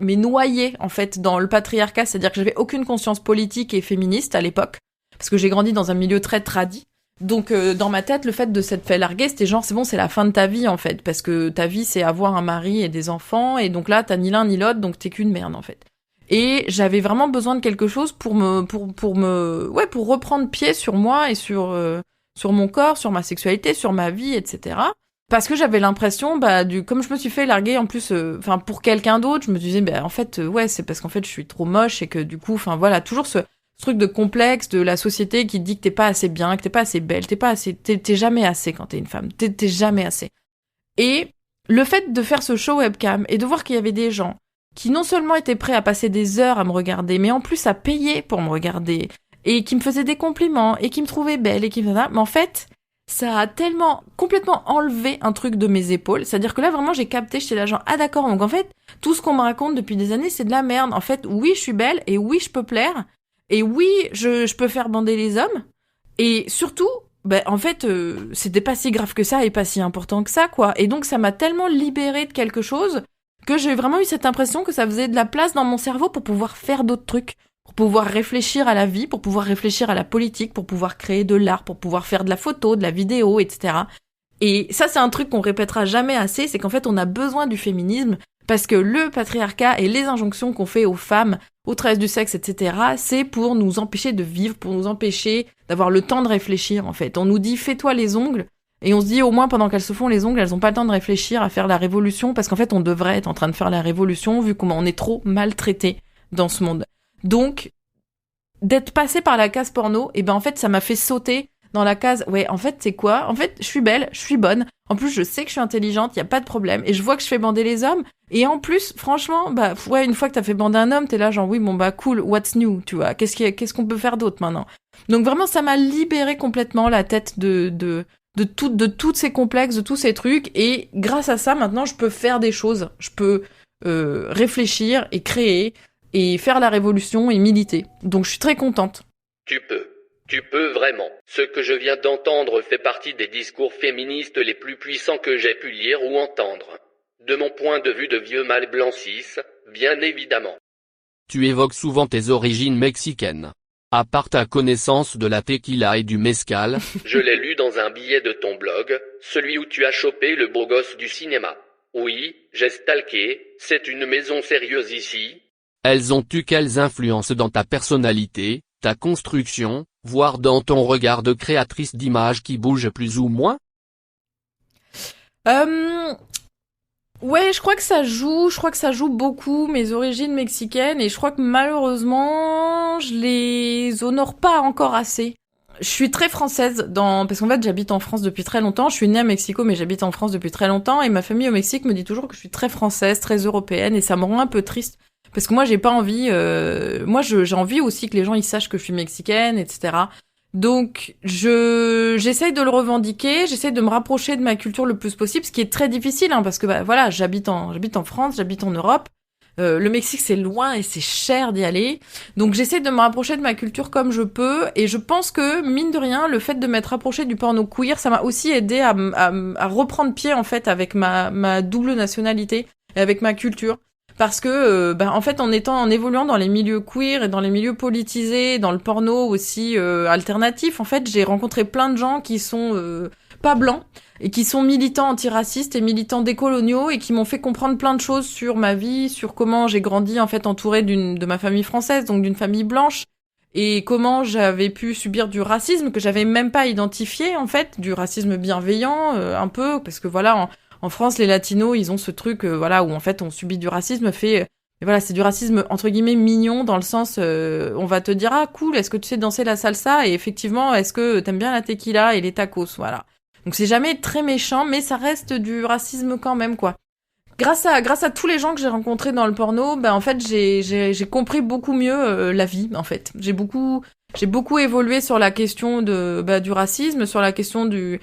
mais noyée, en fait, dans le patriarcat. C'est-à-dire que j'avais aucune conscience politique et féministe à l'époque. Parce que j'ai grandi dans un milieu très tradi. Donc, dans ma tête, le fait de s'être fait larguer, c'était genre, c'est bon, c'est la fin de ta vie, en fait. Parce que ta vie, c'est avoir un mari et des enfants. Et donc là, t'as ni l'un ni l'autre, donc t'es qu'une merde, en fait. Et j'avais vraiment besoin de quelque chose pour reprendre pied sur moi et sur mon corps, sur ma sexualité, sur ma vie, etc. Parce que j'avais l'impression, comme je me suis fait larguer en plus, pour quelqu'un d'autre, je me disais, en fait, c'est parce qu'en fait, je suis trop moche et que du coup, toujours ce truc de complexe de la société qui dit que t'es pas assez bien, que t'es pas assez belle, t'es jamais assez quand t'es une femme, t'es jamais assez. Et le fait de faire ce show webcam et de voir qu'il y avait des gens qui non seulement étaient prêts à passer des heures à me regarder, mais en plus à payer pour me regarder, et qui me faisait des compliments, et qui me trouvait belle, et qui me faisait... Mais en fait, ça a tellement complètement enlevé un truc de mes épaules. C'est-à-dire que là, vraiment, j'ai capté, j'étais là genre, ah d'accord, donc en fait, tout ce qu'on me raconte depuis des années, c'est de la merde. En fait, oui, je suis belle, et oui, je peux plaire, et oui, je peux faire bander les hommes, et surtout, en fait, c'était pas si grave que ça, et pas si important que ça, quoi. Et donc, ça m'a tellement libérée de quelque chose, que j'ai vraiment eu cette impression que ça faisait de la place dans mon cerveau pour pouvoir faire d'autres trucs. Pour pouvoir réfléchir à la vie, pour pouvoir réfléchir à la politique, pour pouvoir créer de l'art, pour pouvoir faire de la photo, de la vidéo, etc. Et ça, c'est un truc qu'on répétera jamais assez, c'est qu'en fait, on a besoin du féminisme, parce que le patriarcat et les injonctions qu'on fait aux femmes, aux tresses du sexe, etc., c'est pour nous empêcher de vivre, pour nous empêcher d'avoir le temps de réfléchir, en fait. On nous dit, fais-toi les ongles, et on se dit, au moins, pendant qu'elles se font les ongles, elles ont pas le temps de réfléchir à faire la révolution, parce qu'en fait, on devrait être en train de faire la révolution, vu comment on est trop maltraité dans ce monde. Donc, d'être passé par la case porno, en fait, ça m'a fait sauter dans la case, en fait, c'est quoi? En fait, je suis belle, je suis bonne. En plus, je sais que je suis intelligente, y a pas de problème. Et je vois que je fais bander les hommes. Et en plus, franchement, une fois que t'as fait bander un homme, t'es là genre, oui, cool, what's new, tu vois? Qu'est-ce qu'on peut faire d'autre maintenant? Donc vraiment, ça m'a libéré complètement la tête de tous ces complexes, de tous ces trucs. Et grâce à ça, maintenant, je peux faire des choses. Je peux réfléchir et créer et faire la révolution et militer. Donc je suis très contente. Tu peux vraiment. Ce que je viens d'entendre fait partie des discours féministes les plus puissants que j'ai pu lire ou entendre. De mon point de vue de vieux mâle blanc cis, bien évidemment. Tu évoques souvent tes origines mexicaines. À part ta connaissance de la tequila et du mezcal, Je l'ai lu dans un billet de ton blog, celui où tu as chopé le beau gosse du cinéma. Oui, j'ai stalké, c'est une maison sérieuse ici. elles ont eu quelles influences dans ta personnalité, ta construction, voire dans ton regard de créatrice d'images qui bouge plus ou moins? Ouais, je crois que ça joue beaucoup mes origines mexicaines et je crois que malheureusement, je les honore pas encore assez. Je suis très française parce qu'en fait, j'habite en France depuis très longtemps. Je suis née à Mexico, mais j'habite en France depuis très longtemps et ma famille au Mexique me dit toujours que je suis très française, très européenne et ça me rend un peu triste parce que moi, j'ai pas envie, j'ai envie aussi que les gens ils sachent que je suis mexicaine, etc. Donc, j'essaye de le revendiquer, j'essaye de me rapprocher de ma culture le plus possible, ce qui est très difficile, hein, parce que bah voilà, j'habite en France, j'habite en Europe. Le Mexique c'est loin et c'est cher d'y aller, donc j'essaie de me rapprocher de ma culture comme je peux, et je pense que mine de rien, le fait de m'être rapproché du porno queer, ça m'a aussi aidé à reprendre pied en fait avec ma double nationalité et avec ma culture. Parce que, en fait, en évoluant dans les milieux queer et dans les milieux politisés, dans le porno aussi alternatif, en fait, j'ai rencontré plein de gens qui sont pas blancs et qui sont militants antiracistes et militants décoloniaux et qui m'ont fait comprendre plein de choses sur ma vie, sur comment j'ai grandi en fait entourée de ma famille française, donc d'une famille blanche, et comment j'avais pu subir du racisme que j'avais même pas identifié en fait, du racisme bienveillant un peu, parce que voilà. En France, les latinos, ils ont ce truc, où en fait on subit du racisme, c'est du racisme entre guillemets mignon dans le sens, on va te dire ah cool, est-ce que tu sais danser la salsa et effectivement est-ce que t'aimes bien la tequila et les tacos, voilà. Donc c'est jamais très méchant, mais ça reste du racisme quand même quoi. Grâce à tous les gens que j'ai rencontrés dans le porno, en fait j'ai compris beaucoup mieux la vie en fait. J'ai beaucoup évolué sur la question du racisme, sur la question du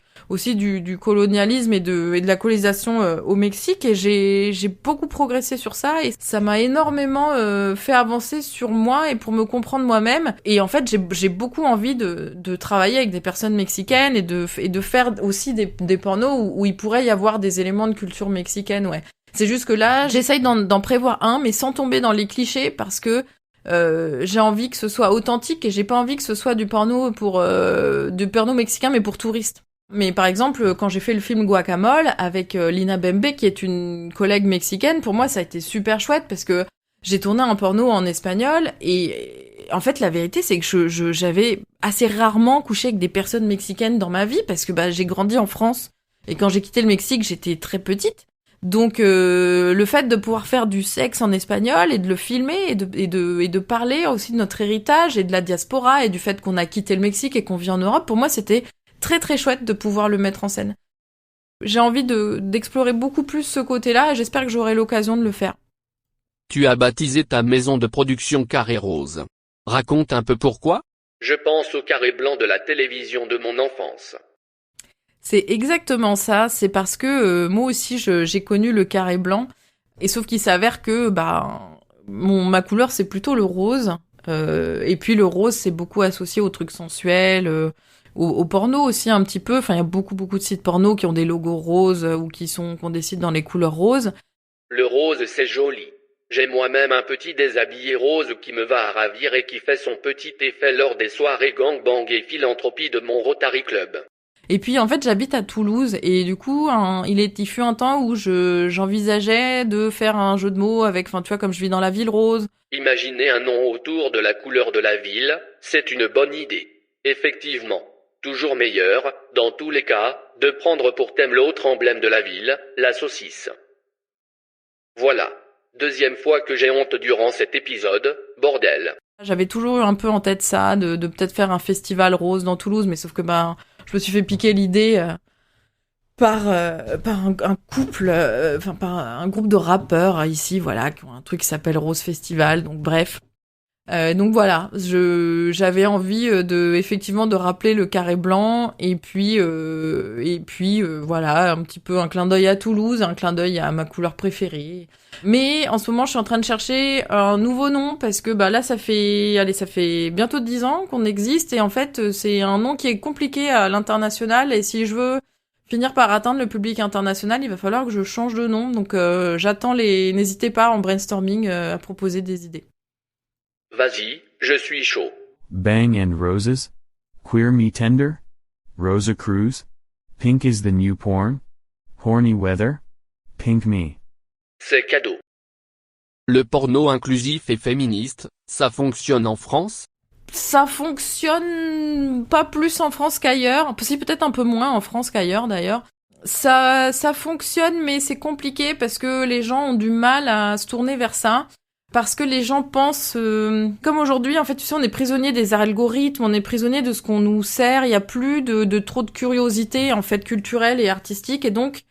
colonialisme et de la colonisation au Mexique, et j'ai beaucoup progressé sur ça et ça m'a énormément fait avancer sur moi et pour me comprendre moi-même. Et en fait, j'ai beaucoup envie de travailler avec des personnes mexicaines et de faire aussi des pornos où il pourrait y avoir des éléments de culture mexicaine, ouais. C'est juste que là, j'essaye d'en prévoir un, mais sans tomber dans les clichés parce que j'ai envie que ce soit authentique et j'ai pas envie que ce soit du porno mexicain mais pour touristes. Mais par exemple, quand j'ai fait le film Guacamole avec Lina Bembe, qui est une collègue mexicaine, pour moi ça a été super chouette parce que j'ai tourné un porno en espagnol et en fait la vérité c'est que j'avais assez rarement couché avec des personnes mexicaines dans ma vie parce que j'ai grandi en France et quand j'ai quitté le Mexique j'étais très petite. Donc le fait de pouvoir faire du sexe en espagnol et de le filmer et de parler aussi de notre héritage et de la diaspora et du fait qu'on a quitté le Mexique et qu'on vit en Europe, pour moi c'était très très chouette de pouvoir le mettre en scène. J'ai envie d'explorer beaucoup plus ce côté-là et j'espère que j'aurai l'occasion de le faire. Tu as baptisé ta maison de production Carré Rose. Raconte un peu pourquoi? Je pense au carré blanc de la télévision de mon enfance. C'est exactement ça, c'est parce que moi aussi j'ai connu le carré blanc, et sauf qu'il s'avère que ma couleur c'est plutôt le rose, et puis le rose c'est beaucoup associé aux trucs sensuels, au porno aussi un petit peu, enfin il y a beaucoup de sites porno qui ont des logos roses ou qui ont des sites dans les couleurs roses. Le rose c'est joli. J'ai moi-même un petit déshabillé rose qui me va à ravir et qui fait son petit effet lors des soirées gangbang et philanthropie de mon Rotary Club. Et puis en fait j'habite à Toulouse et du coup il fut un temps où j'envisageais de faire un jeu de mots avec, tu vois, comme je vis dans la ville rose. Imaginer un nom autour de la couleur de la ville, c'est une bonne idée. Effectivement, toujours meilleur, dans tous les cas, de prendre pour thème l'autre emblème de la ville, la saucisse. Voilà, deuxième fois que j'ai honte durant cet épisode, bordel. J'avais toujours un peu en tête ça, de peut-être faire un festival rose dans Toulouse, mais sauf que je me suis fait piquer l'idée par un couple, par un groupe de rappeurs ici, voilà, qui ont un truc qui s'appelle Rose Festival, donc bref. Donc voilà, j'avais envie effectivement de rappeler le carré blanc et puis voilà, un petit peu un clin d'œil à Toulouse, un clin d'œil à ma couleur préférée. Mais en ce moment, je suis en train de chercher un nouveau nom parce que là ça fait bientôt 10 ans qu'on existe et en fait, c'est un nom qui est compliqué à l'international et si je veux finir par atteindre le public international, il va falloir que je change de nom. Donc n'hésitez pas en brainstorming à proposer des idées. Vas-y, je suis chaud. Bang and Roses? Queer Me Tender? Rosa Cruz? Pink is the new porn? Horny Weather? Pink Me. C'est cadeau. Le porno inclusif et féministe, ça fonctionne en France? Ça fonctionne pas plus en France qu'ailleurs, si peut-être un peu moins en France qu'ailleurs d'ailleurs. Ça fonctionne, mais c'est compliqué parce que les gens ont du mal à se tourner vers ça. Parce que les gens pensent, comme aujourd'hui, en fait, tu sais, on est prisonnier des algorithmes, on est prisonnier de ce qu'on nous sert, il y a plus de trop de curiosité, en fait, culturelle et artistique, et donc,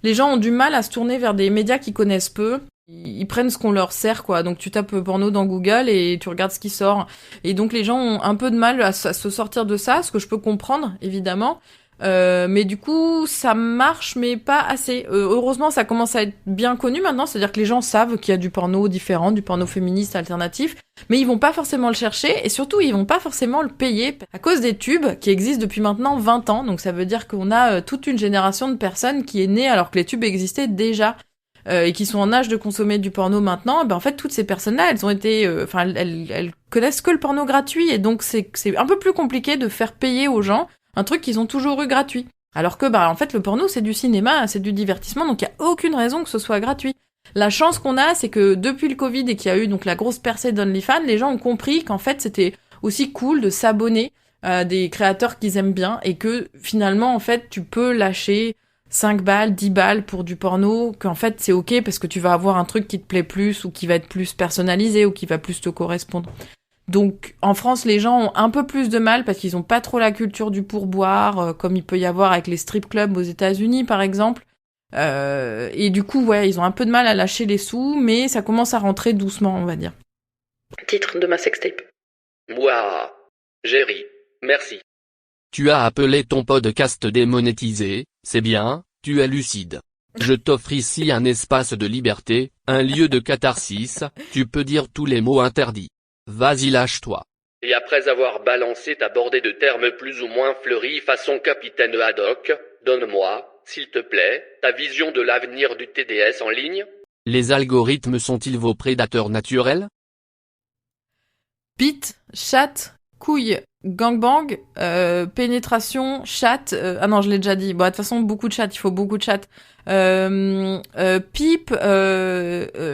les gens ont du mal à se tourner vers des médias qu'ils connaissent peu. Ils prennent ce qu'on leur sert, quoi. Donc, tu tapes porno dans Google et tu regardes ce qui sort. Et donc, les gens ont un peu de mal à se sortir de ça, ce que je peux comprendre, évidemment. Mais du coup, ça marche, mais pas assez. Heureusement, ça commence à être bien connu maintenant, c'est-à-dire que les gens savent qu'il y a du porno différent, du porno féministe alternatif, mais ils vont pas forcément le chercher, et surtout, ils vont pas forcément le payer à cause des tubes qui existent depuis maintenant 20 ans, donc ça veut dire qu'on a toute une génération de personnes qui est née alors que les tubes existaient déjà. Et qui sont en âge de consommer du porno maintenant, ben en fait toutes ces personnes-là, elles ont été, elles connaissent que le porno gratuit, et donc c'est un peu plus compliqué de faire payer aux gens un truc qu'ils ont toujours eu gratuit. Alors que en fait le porno c'est du cinéma, c'est du divertissement, donc il y a aucune raison que ce soit gratuit. La chance qu'on a, c'est que depuis le Covid et qu'il y a eu donc la grosse percée d'OnlyFans, les gens ont compris qu'en fait c'était aussi cool de s'abonner à des créateurs qu'ils aiment bien, et que finalement en fait tu peux lâcher 5 balles, 10 balles pour du porno, qu'en fait c'est ok parce que tu vas avoir un truc qui te plaît plus, ou qui va être plus personnalisé, ou qui va plus te correspondre. Donc en France, les gens ont un peu plus de mal parce qu'ils ont pas trop la culture du pourboire, comme il peut y avoir avec les strip clubs aux États-Unis par exemple. Et du coup, ouais, ils ont un peu de mal à lâcher les sous, mais ça commence à rentrer doucement, on va dire. Titre de ma sextape. Waouh. J'ai ri. Merci. Tu as appelé ton podcast démonétisé, c'est bien, tu es lucide. Je t'offre ici un espace de liberté, un lieu de catharsis, tu peux dire tous les mots interdits. Vas-y, lâche-toi. Et après avoir balancé ta bordée de termes plus ou moins fleuris façon capitaine Haddock, donne-moi, s'il te plaît, ta vision de l'avenir du TDS en ligne. Les algorithmes sont-ils vos prédateurs naturels? Bite, chat, couille, gangbang, pénétration, chat, ah non, je l'ai déjà dit. Bon, de toute façon, beaucoup de chat, il faut beaucoup de chat. Pipe,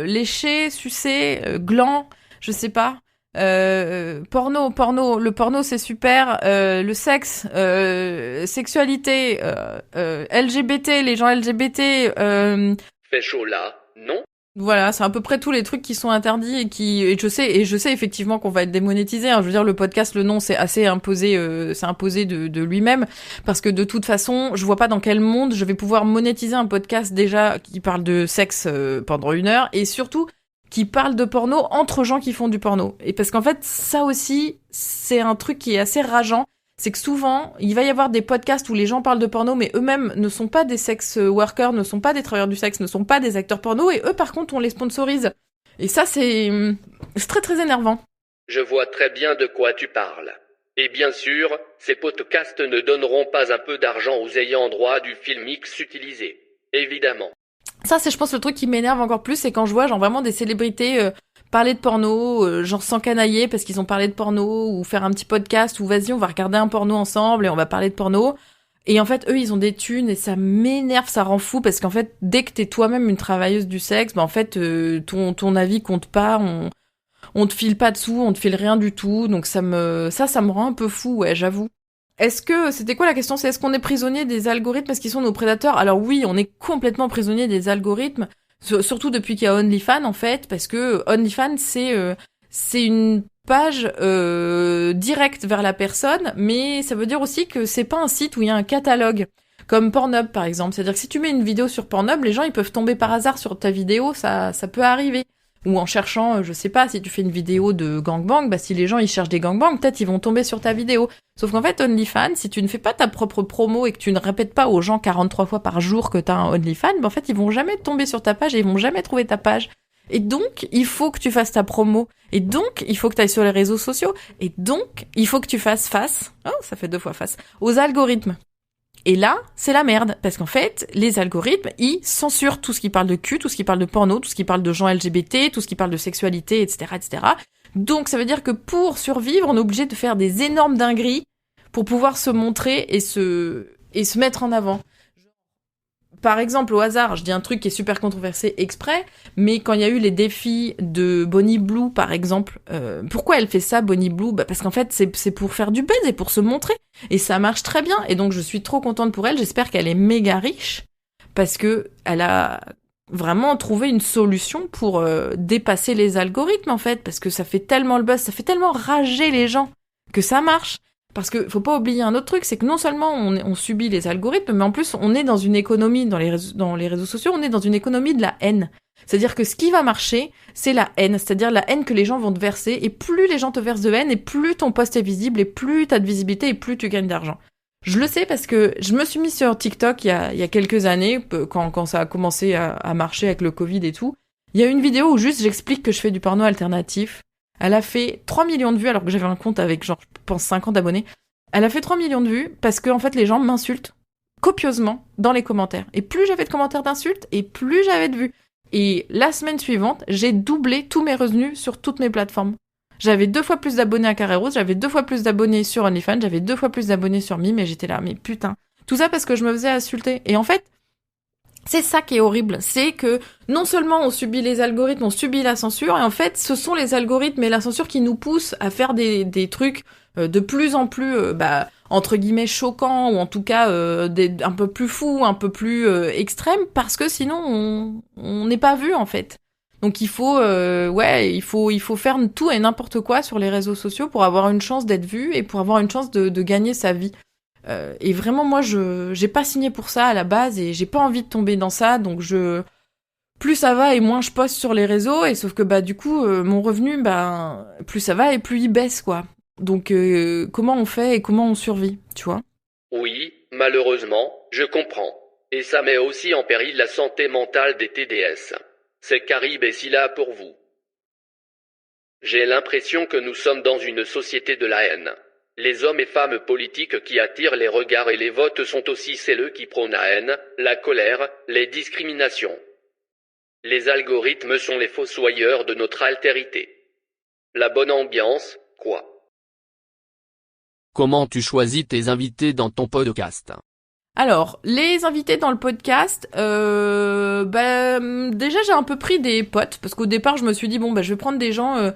lécher, sucer, gland, je sais pas. Porno, le porno c'est super, le sexe, sexualité, LGBT, les gens LGBT, Fait chaud là, non? Voilà, c'est à peu près tous les trucs qui sont interdits et je sais effectivement qu'on va être démonétisé, hein. Je veux dire, le podcast, le nom, c'est assez imposé, c'est imposé de lui-même, parce que de toute façon, je vois pas dans quel monde je vais pouvoir monétiser un podcast déjà qui parle de sexe pendant 1 heure, et surtout qui parle de porno entre gens qui font du porno. Et parce qu'en fait, ça aussi, c'est un truc qui est assez rageant. C'est que souvent, il va y avoir des podcasts où les gens parlent de porno, mais eux-mêmes ne sont pas des sex workers, ne sont pas des travailleurs du sexe, ne sont pas des acteurs porno, et eux, par contre, on les sponsorise. Et ça, c'est très très énervant. Je vois très bien de quoi tu parles. Et bien sûr, ces podcasts ne donneront pas un peu d'argent aux ayants droit du film X utilisé. Évidemment. Ça, c'est, je pense, le truc qui m'énerve encore plus, c'est quand je vois, genre, vraiment des célébrités parler de porno, genre s'encanailler parce qu'ils ont parlé de porno, ou faire un petit podcast où vas-y, on va regarder un porno ensemble et on va parler de porno. Et en fait, eux, ils ont des thunes et ça m'énerve, ça rend fou, parce qu'en fait, dès que t'es toi-même une travailleuse du sexe, en fait, ton avis compte pas, on te file pas de sous, on te file rien du tout, donc ça me rend un peu fou, ouais, j'avoue. C'était quoi la question? C'est est-ce qu'on est prisonnier des algorithmes parce qu'ils sont nos prédateurs? Alors oui, on est complètement prisonnier des algorithmes, surtout depuis qu'il y a OnlyFans, en fait, parce que OnlyFans, c'est une page directe vers la personne, mais ça veut dire aussi que c'est pas un site où il y a un catalogue, comme Pornhub par exemple. C'est-à-dire que si tu mets une vidéo sur Pornhub, les gens ils peuvent tomber par hasard sur ta vidéo, ça peut arriver. Ou en cherchant, je sais pas, si tu fais une vidéo de gangbang, bah si les gens ils cherchent des gangbangs, peut-être ils vont tomber sur ta vidéo. Sauf qu'en fait, OnlyFans, si tu ne fais pas ta propre promo et que tu ne répètes pas aux gens 43 fois par jour que t'as un OnlyFans, bah en fait ils vont jamais tomber sur ta page et ils vont jamais trouver ta page. Et donc, il faut que tu fasses ta promo. Et donc, il faut que tu ailles sur les réseaux sociaux. Et donc, il faut que tu fasses face, ça fait 2 fois face, aux algorithmes. Et là, c'est la merde. Parce qu'en fait, les algorithmes, ils censurent tout ce qui parle de cul, tout ce qui parle de porno, tout ce qui parle de gens LGBT, tout ce qui parle de sexualité, etc., etc. Donc ça veut dire que pour survivre, on est obligé de faire des énormes dingueries pour pouvoir se montrer et se mettre en avant. Par exemple, au hasard, je dis un truc qui est super controversé exprès, mais quand il y a eu les défis de Bonnie Blue, par exemple, pourquoi elle fait ça, Bonnie Blue ? Parce qu'en fait, c'est pour faire du buzz et pour se montrer. Et ça marche très bien. Et donc, je suis trop contente pour elle. J'espère qu'elle est méga riche, parce que elle a vraiment trouvé une solution pour dépasser les algorithmes, en fait, parce que ça fait tellement le buzz, ça fait tellement rager les gens que ça marche. Parce que faut pas oublier un autre truc, c'est que non seulement on subit les algorithmes, mais en plus on est dans une économie, dans les réseaux sociaux, on est dans une économie de la haine. C'est-à-dire que ce qui va marcher, c'est la haine, c'est-à-dire la haine que les gens vont te verser, et plus les gens te versent de haine, et plus ton post est visible, et plus t'as de visibilité, et plus tu gagnes d'argent. Je le sais parce que je me suis mis sur TikTok il y a quelques années, quand ça a commencé à marcher avec le Covid et tout. Il y a une vidéo où juste j'explique que je fais du porno alternatif. Elle a fait 3 millions de vues alors que j'avais un compte avec genre, je pense, 50 abonnés. Elle a fait 3 millions de vues parce que en fait, les gens m'insultent copieusement dans les commentaires. Et plus j'avais de commentaires d'insultes, et plus j'avais de vues. Et la semaine suivante, j'ai doublé tous mes revenus sur toutes mes plateformes. J'avais 2 fois plus d'abonnés à Carré Rose, j'avais 2 fois plus d'abonnés sur OnlyFans, j'avais 2 fois plus d'abonnés sur Mime, et j'étais là, mais putain. Tout ça parce que je me faisais insulter. Et en fait, c'est ça qui est horrible, c'est que non seulement on subit les algorithmes, on subit la censure, et en fait, ce sont les algorithmes et la censure qui nous poussent à faire des trucs de plus en plus, entre guillemets, choquants, ou en tout cas un peu plus fous, un peu plus extrêmes, parce que sinon, on n'est pas vu, en fait. Donc il faut faire tout et n'importe quoi sur les réseaux sociaux pour avoir une chance d'être vu et pour avoir une chance de gagner sa vie. Et vraiment, moi, j'ai pas signé pour ça à la base et j'ai pas envie de tomber dans ça, donc plus ça va et moins je poste sur les réseaux, et sauf que du coup, mon revenu, plus ça va et plus il baisse, quoi. Donc comment on fait et comment on survit, tu vois ? Oui, malheureusement, je comprends. Et ça met aussi en péril la santé mentale des TDS. C'est Carib et Scylla pour vous. J'ai l'impression que nous sommes dans une société de la haine. Les hommes et femmes politiques qui attirent les regards et les votes sont aussi celles qui prônent la haine, la colère, les discriminations. Les algorithmes sont les fossoyeurs de notre altérité. La bonne ambiance, quoi. Comment tu choisis tes invités dans ton podcast ? Alors, les invités dans le podcast, déjà j'ai un peu pris des potes, parce qu'au départ je me suis dit, je vais prendre des gens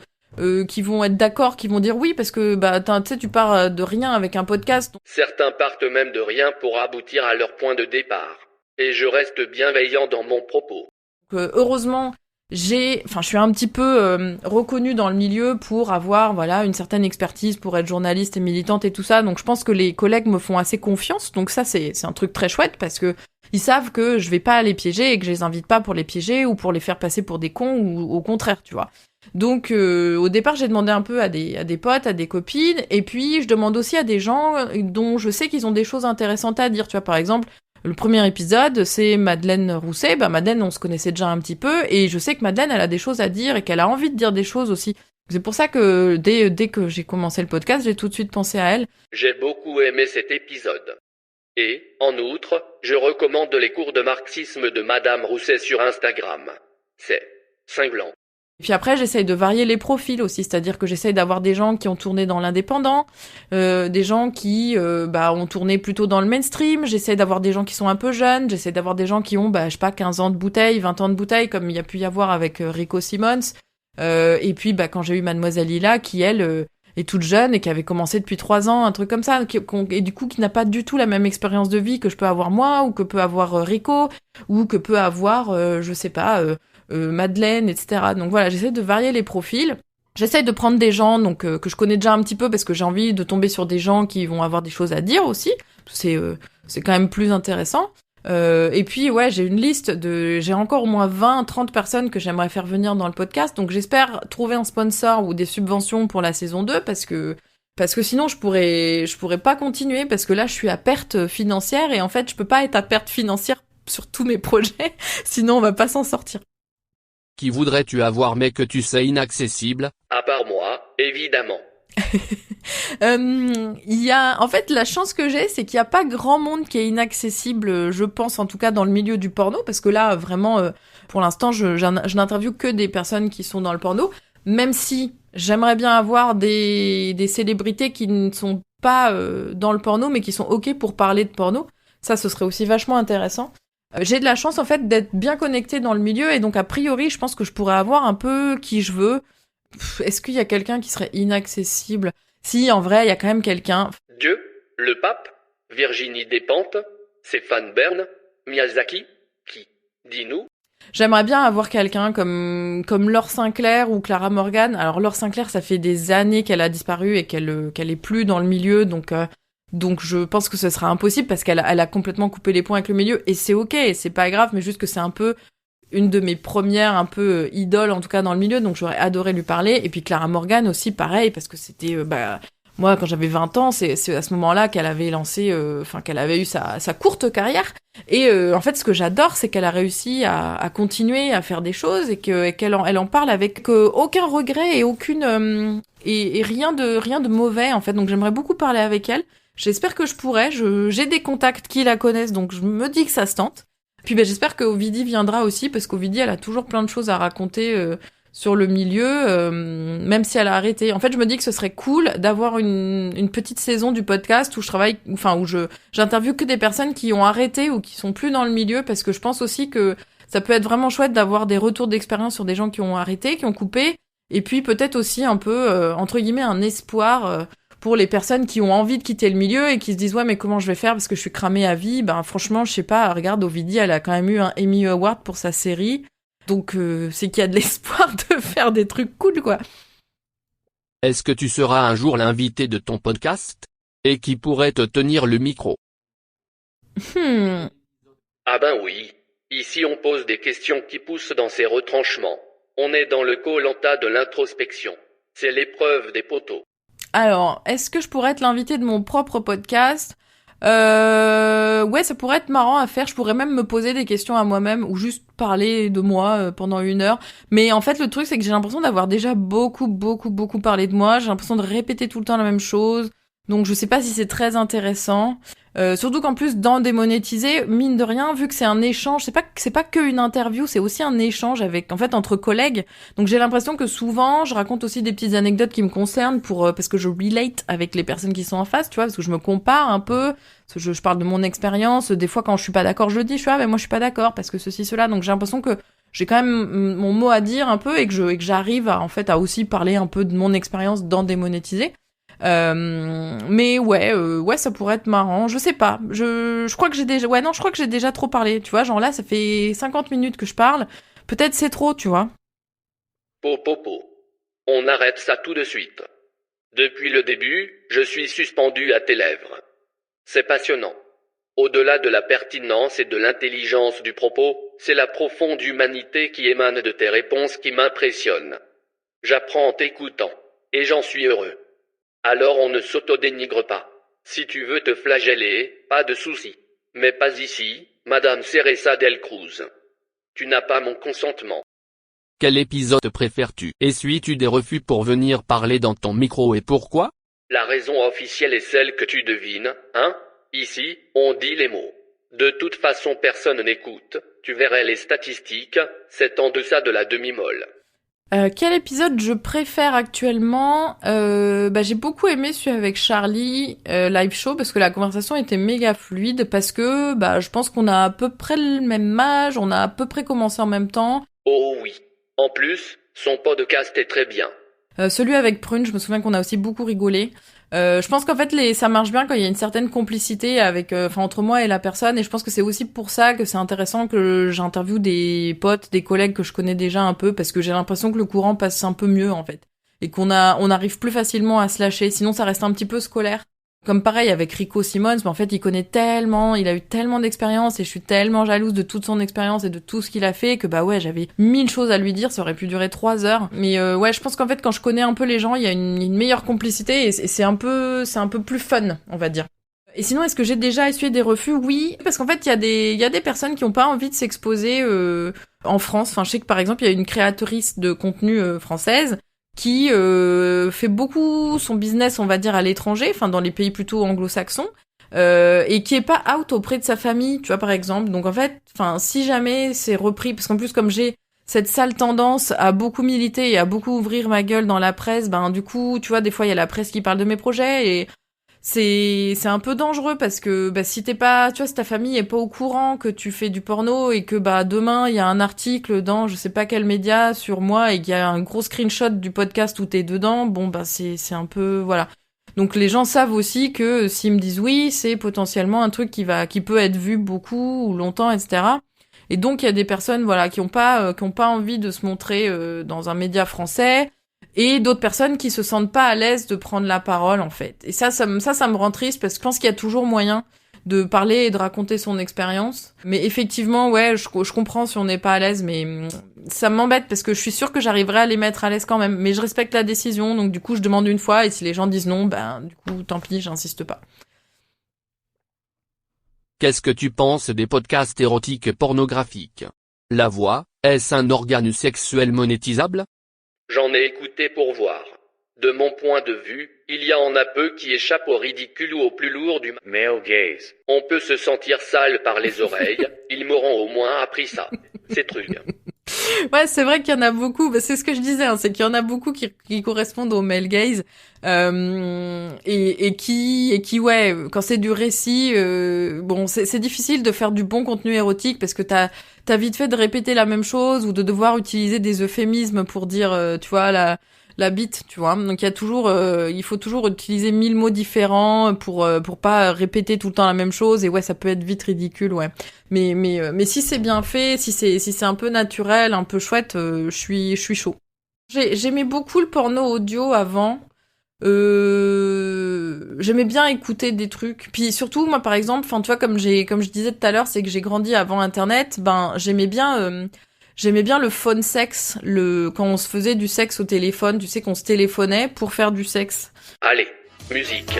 qui vont être d'accord, qui vont dire oui, parce que tu sais, tu pars de rien avec un podcast. Certains partent même de rien pour aboutir à leur point de départ. Et je reste bienveillant dans mon propos. Heureusement, je suis un petit peu reconnue dans le milieu pour avoir une certaine expertise, pour être journaliste et militante et tout ça. Donc je pense que les collègues me font assez confiance. Donc ça c'est un truc très chouette, parce que ils savent que je vais pas les piéger et que je les invite pas pour les piéger ou pour les faire passer pour des cons, ou au contraire, tu vois. Donc au départ j'ai demandé un peu à des potes, à des copines, et puis je demande aussi à des gens dont je sais qu'ils ont des choses intéressantes à dire. Tu vois, par exemple, le premier épisode, c'est Madeleine Rousset. Madeleine, on se connaissait déjà un petit peu, et je sais que Madeleine, elle a des choses à dire et qu'elle a envie de dire des choses aussi. C'est pour ça que dès que j'ai commencé le podcast, j'ai tout de suite pensé à elle. J'ai beaucoup aimé cet épisode. Et, en outre, je recommande les cours de marxisme de Madame Rousset sur Instagram. C'est cinglant. Et puis après, j'essaye de varier les profils aussi, c'est-à-dire que j'essaye d'avoir des gens qui ont tourné dans l'indépendant, des gens qui ont tourné plutôt dans le mainstream, j'essaye d'avoir des gens qui sont un peu jeunes, j'essaye d'avoir des gens qui ont, 15 ans de bouteille, 20 ans de bouteille, comme il y a pu y avoir avec Rico Simmons, et puis quand j'ai eu Mademoiselle Lila, qui elle est toute jeune et qui avait commencé depuis 3 ans, un truc comme ça, et du coup qui n'a pas du tout la même expérience de vie que je peux avoir moi, ou que peut avoir Rico, ou que peut avoir, Madeleine, etc. Donc voilà, j'essaie de varier les profils. J'essaie de prendre des gens que je connais déjà un petit peu, parce que j'ai envie de tomber sur des gens qui vont avoir des choses à dire aussi. C'est quand même plus intéressant. Et puis j'ai une liste j'ai encore au moins 20-30 personnes que j'aimerais faire venir dans le podcast. Donc j'espère trouver un sponsor ou des subventions pour la saison 2, parce que sinon je pourrais pas continuer, parce que là je suis à perte financière, et en fait je peux pas être à perte financière sur tous mes projets, sinon on va pas s'en sortir. Qui voudrais-tu avoir mais que tu sais inaccessible ? À part moi, évidemment. En fait, la chance que j'ai, c'est qu'il y a pas grand monde qui est inaccessible, je pense, en tout cas dans le milieu du porno, parce que là, vraiment, pour l'instant, je n'interviewe que des personnes qui sont dans le porno, même si J'aimerais bien avoir des célébrités qui ne sont pas dans le porno, mais qui sont OK pour parler de porno. Ça, ce serait aussi vachement intéressant. J'ai de la chance, en fait, d'être bien connectée dans le milieu, et donc, a priori, je pense que je pourrais avoir un peu qui je veux. Est-ce qu'il y a quelqu'un qui serait inaccessible? Si, en vrai, il y a quand même quelqu'un. Dieu, le pape, Virginie Despentes, Stéphane Bern, Miyazaki, qui? Dis-nous. J'aimerais bien avoir quelqu'un comme Laure Sinclair ou Clara Morgan. Alors Laure Sinclair, ça fait des années qu'elle a disparu et qu'elle est plus dans le milieu, donc je pense que ce sera impossible parce qu'elle a complètement coupé les ponts avec le milieu, et c'est OK, c'est pas grave, mais juste que c'est un peu une de mes premières un peu idoles, en tout cas dans le milieu, donc j'aurais adoré lui parler. Et puis Clara Morgan aussi, pareil, parce que c'était moi, quand j'avais 20 ans, c'est à ce moment-là qu'elle avait lancé, qu'elle avait eu sa courte carrière. Et en fait, ce que j'adore, c'est qu'elle a réussi à continuer à faire des choses, et qu'elle en parle avec aucun regret et aucune et rien de mauvais, en fait. Donc j'aimerais beaucoup parler avec elle. J'espère que je pourrai. J'ai des contacts qui la connaissent, donc je me dis que ça se tente. Puis j'espère que Ovidie viendra aussi, parce qu'Ovidie, elle a toujours plein de choses à raconter sur le milieu, même si elle a arrêté. En fait, je me dis que ce serait cool d'avoir une petite saison du podcast où je travaille, où j'interviewe que des personnes qui ont arrêté ou qui sont plus dans le milieu, parce que je pense aussi que ça peut être vraiment chouette d'avoir des retours d'expérience sur des gens qui ont arrêté, qui ont coupé, et puis peut-être aussi un peu, entre guillemets, un espoir pour les personnes qui ont envie de quitter le milieu et qui se disent ouais, mais comment je vais faire parce que je suis cramée à vie. Franchement, je sais pas, regarde, Ovidie, elle a quand même eu un Emmy Award pour sa série. Donc c'est qu'il y a de l'espoir de faire des trucs cool, quoi. Est-ce que tu seras un jour l'invité de ton podcast? Et qui pourrait te tenir le micro? Ah ben oui. Ici on pose des questions qui poussent dans ses retranchements. On est dans le koh-lanta de l'introspection. C'est l'épreuve des poteaux. Alors, est-ce que je pourrais être l'invité de mon propre podcast? Ouais, ça pourrait être marrant à faire. Je pourrais même me poser des questions à moi-même ou juste parler de moi pendant 1 heure. Mais en fait, le truc, c'est que j'ai l'impression d'avoir déjà beaucoup parlé de moi. J'ai l'impression de répéter tout le temps la même chose. Donc, je sais pas si c'est très intéressant. Surtout qu'en plus, dans Démonétisé, mine de rien, vu que c'est un échange, c'est pas que une interview, c'est aussi un échange entre collègues. Donc j'ai l'impression que souvent, je raconte aussi des petites anecdotes qui me concernent parce que je relate avec les personnes qui sont en face, tu vois, parce que je me compare un peu, parce que je parle de mon expérience. Des fois, quand je suis pas d'accord, je le dis, mais moi je suis pas d'accord parce que ceci, cela. Donc j'ai l'impression que j'ai quand même mon mot à dire un peu, et que j'arrive à aussi parler un peu de mon expérience dans Démonétisé. Mais ouais, ça pourrait être marrant. Je sais pas. Je crois que j'ai déjà trop parlé. Tu vois, genre là, ça fait 50 minutes que je parle. Peut-être c'est trop, tu vois. Po. On arrête ça tout de suite. Depuis le début, je suis suspendu à tes lèvres. C'est passionnant. Au-delà de la pertinence et de l'intelligence du propos, c'est la profonde humanité qui émane de tes réponses qui m'impressionne. J'apprends en t'écoutant, et j'en suis heureux. Alors on ne s'autodénigre pas. Si tu veux te flageller, pas de souci. Mais pas ici, Madame Ceresa del Cruz. Tu n'as pas mon consentement. Quel épisode préfères-tu? Essuies-tu des refus pour venir parler dans ton micro, et pourquoi? La raison officielle est celle que tu devines, hein? Ici, on dit les mots. De toute façon personne n'écoute. Tu verrais les statistiques, c'est en deçà de la demi-molle. Quel épisode je préfère actuellement? J'ai beaucoup aimé celui avec Charlie, live show, parce que la conversation était méga fluide, parce que je pense qu'on a à peu près le même âge, on a à peu près commencé en même temps. Oh oui. En plus, son podcast est très bien. Celui avec Prune, je me souviens qu'on a aussi beaucoup rigolé. Je pense qu'en fait ça marche bien quand il y a une certaine complicité entre moi et la personne, et je pense que c'est aussi pour ça que c'est intéressant que j'interviewe des potes, des collègues que je connais déjà un peu, parce que j'ai l'impression que le courant passe un peu mieux en fait, et on arrive plus facilement à se lâcher. Sinon ça reste un petit peu scolaire. Comme pareil avec Rico Simons, mais en fait il connaît tellement, il a eu tellement d'expérience, et je suis tellement jalouse de toute son expérience et de tout ce qu'il a fait que j'avais 1000 choses à lui dire, ça aurait pu durer 3 heures. Mais je pense qu'en fait quand je connais un peu les gens, il y a une meilleure complicité, et c'est un peu plus fun, on va dire. Et sinon, est-ce que j'ai déjà essuyé des refus? Oui, parce qu'en fait il y a des personnes qui ont pas envie de s'exposer en France. Enfin, je sais que par exemple il y a une créatrice de contenu française qui fait beaucoup son business, on va dire, à l'étranger, dans les pays plutôt anglo-saxons, et qui est pas out auprès de sa famille, tu vois, par exemple. Donc en fait, si jamais c'est repris, parce qu'en plus comme j'ai cette sale tendance à beaucoup militer et à beaucoup ouvrir ma gueule dans la presse, ben du coup, tu vois, des fois il y a la presse qui parle de mes projets et c'est un peu dangereux parce que bah si t'es pas, tu vois, si ta famille est pas au courant que tu fais du porno et que bah demain il y a un article dans je sais pas quel média sur moi et qu'il y a un gros screenshot du podcast où t'es dedans, bon bah c'est un peu voilà. Donc les gens savent aussi que s'ils me disent oui, c'est potentiellement un truc qui peut être vu beaucoup ou longtemps, etc. Et donc il y a des personnes voilà qui ont pas envie de se montrer dans un média français. Et d'autres personnes qui se sentent pas à l'aise de prendre la parole, en fait. Et ça me rend triste parce que je pense qu'il y a toujours moyen de parler et de raconter son expérience. Mais effectivement, ouais, je comprends si on n'est pas à l'aise, mais ça m'embête parce que je suis sûre que j'arriverai à les mettre à l'aise quand même. Mais je respecte la décision, donc du coup, je demande une fois et si les gens disent non, ben, du coup, tant pis, j'insiste pas. Qu'est-ce que tu penses des podcasts érotiques pornographiques? La voix, est-ce un organe sexuel monétisable? J'en ai écouté pour voir. De mon point de vue, il y en a peu qui échappent au ridicule ou au plus lourd du Male gaze. On peut se sentir sale par les oreilles, ils m'auront au moins appris ça. C'est truc. Ouais, c'est vrai qu'il y en a beaucoup. Bah, c'est ce que je disais, hein, c'est qu'il y en a beaucoup qui correspondent au male gaze et qui, ouais, quand c'est du récit, bon, c'est difficile de faire du bon contenu érotique parce que t'as vite fait de répéter la même chose ou de devoir utiliser des euphémismes pour dire, tu vois, la bite, tu vois. Donc il faut toujours utiliser 1000 mots différents pour pas répéter tout le temps la même chose et ouais, ça peut être vite ridicule, ouais. Mais si c'est bien fait, si c'est un peu naturel, un peu chouette, je suis chaud. J'aimais beaucoup le porno audio avant. J'aimais bien écouter des trucs. Puis surtout, moi, par exemple, enfin, tu vois, comme je disais tout à l'heure, c'est que j'ai grandi avant Internet. Ben, j'aimais bien le phone sex, quand on se faisait du sexe au téléphone. Tu sais qu'on se téléphonait pour faire du sexe. Allez, musique.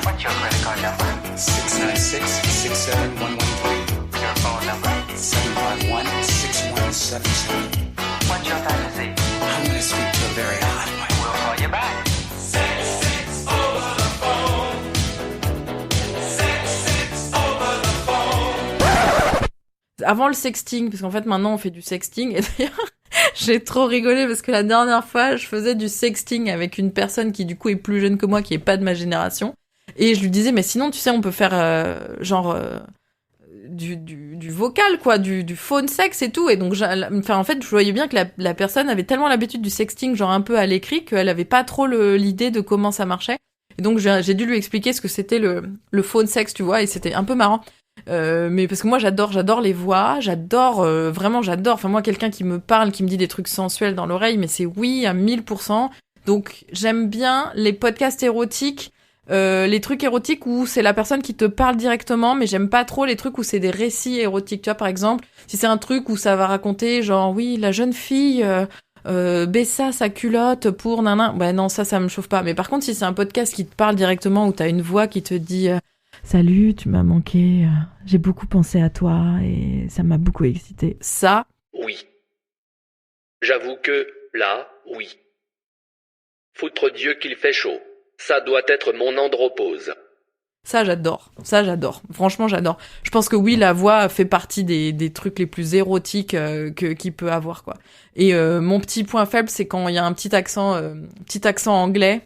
What's your credit card number? 696-67113. Your phone number? 751-6177. What's your fantasy? I'm gonna speak to a very hot one. We'll call you back. Sex over the phone. Sex over the phone. Avant le sexting, parce qu'en fait maintenant on fait du sexting, et d'ailleurs j'ai trop rigolé parce que la dernière fois je faisais du sexting avec une personne qui du coup est plus jeune que moi, qui est pas de ma génération. Et je lui disais, mais sinon, tu sais, on peut faire du vocal, quoi, du phone sex et tout. Et donc, en fait, je voyais bien que la personne avait tellement l'habitude du sexting, genre un peu à l'écrit, qu'elle avait pas trop l'idée de comment ça marchait. Et donc, j'ai dû lui expliquer ce que c'était le phone sex, tu vois, et c'était un peu marrant. Mais parce que moi, j'adore les voix, vraiment j'adore. Enfin, moi, quelqu'un qui me parle, qui me dit des trucs sensuels dans l'oreille, mais c'est oui à 1000%. Donc, j'aime bien les podcasts érotiques. Les trucs érotiques où c'est la personne qui te parle directement, mais j'aime pas trop les trucs où c'est des récits érotiques. Tu vois, par exemple, si c'est un truc où ça va raconter, genre, oui, la jeune fille baissa sa culotte pour nanan, bah non, ça me chauffe pas. Mais par contre, si c'est un podcast qui te parle directement, où t'as une voix qui te dit salut, tu m'as manqué, j'ai beaucoup pensé à toi et ça m'a beaucoup excité. Ça, oui. J'avoue que, là, oui. Foutre Dieu qu'il fait chaud. Ça doit être mon andropause. Ça, j'adore. Franchement, j'adore. Je pense que oui, la voix fait partie des trucs les plus érotiques qu'il peut avoir, quoi. Et mon petit point faible, c'est quand il y a un petit accent anglais.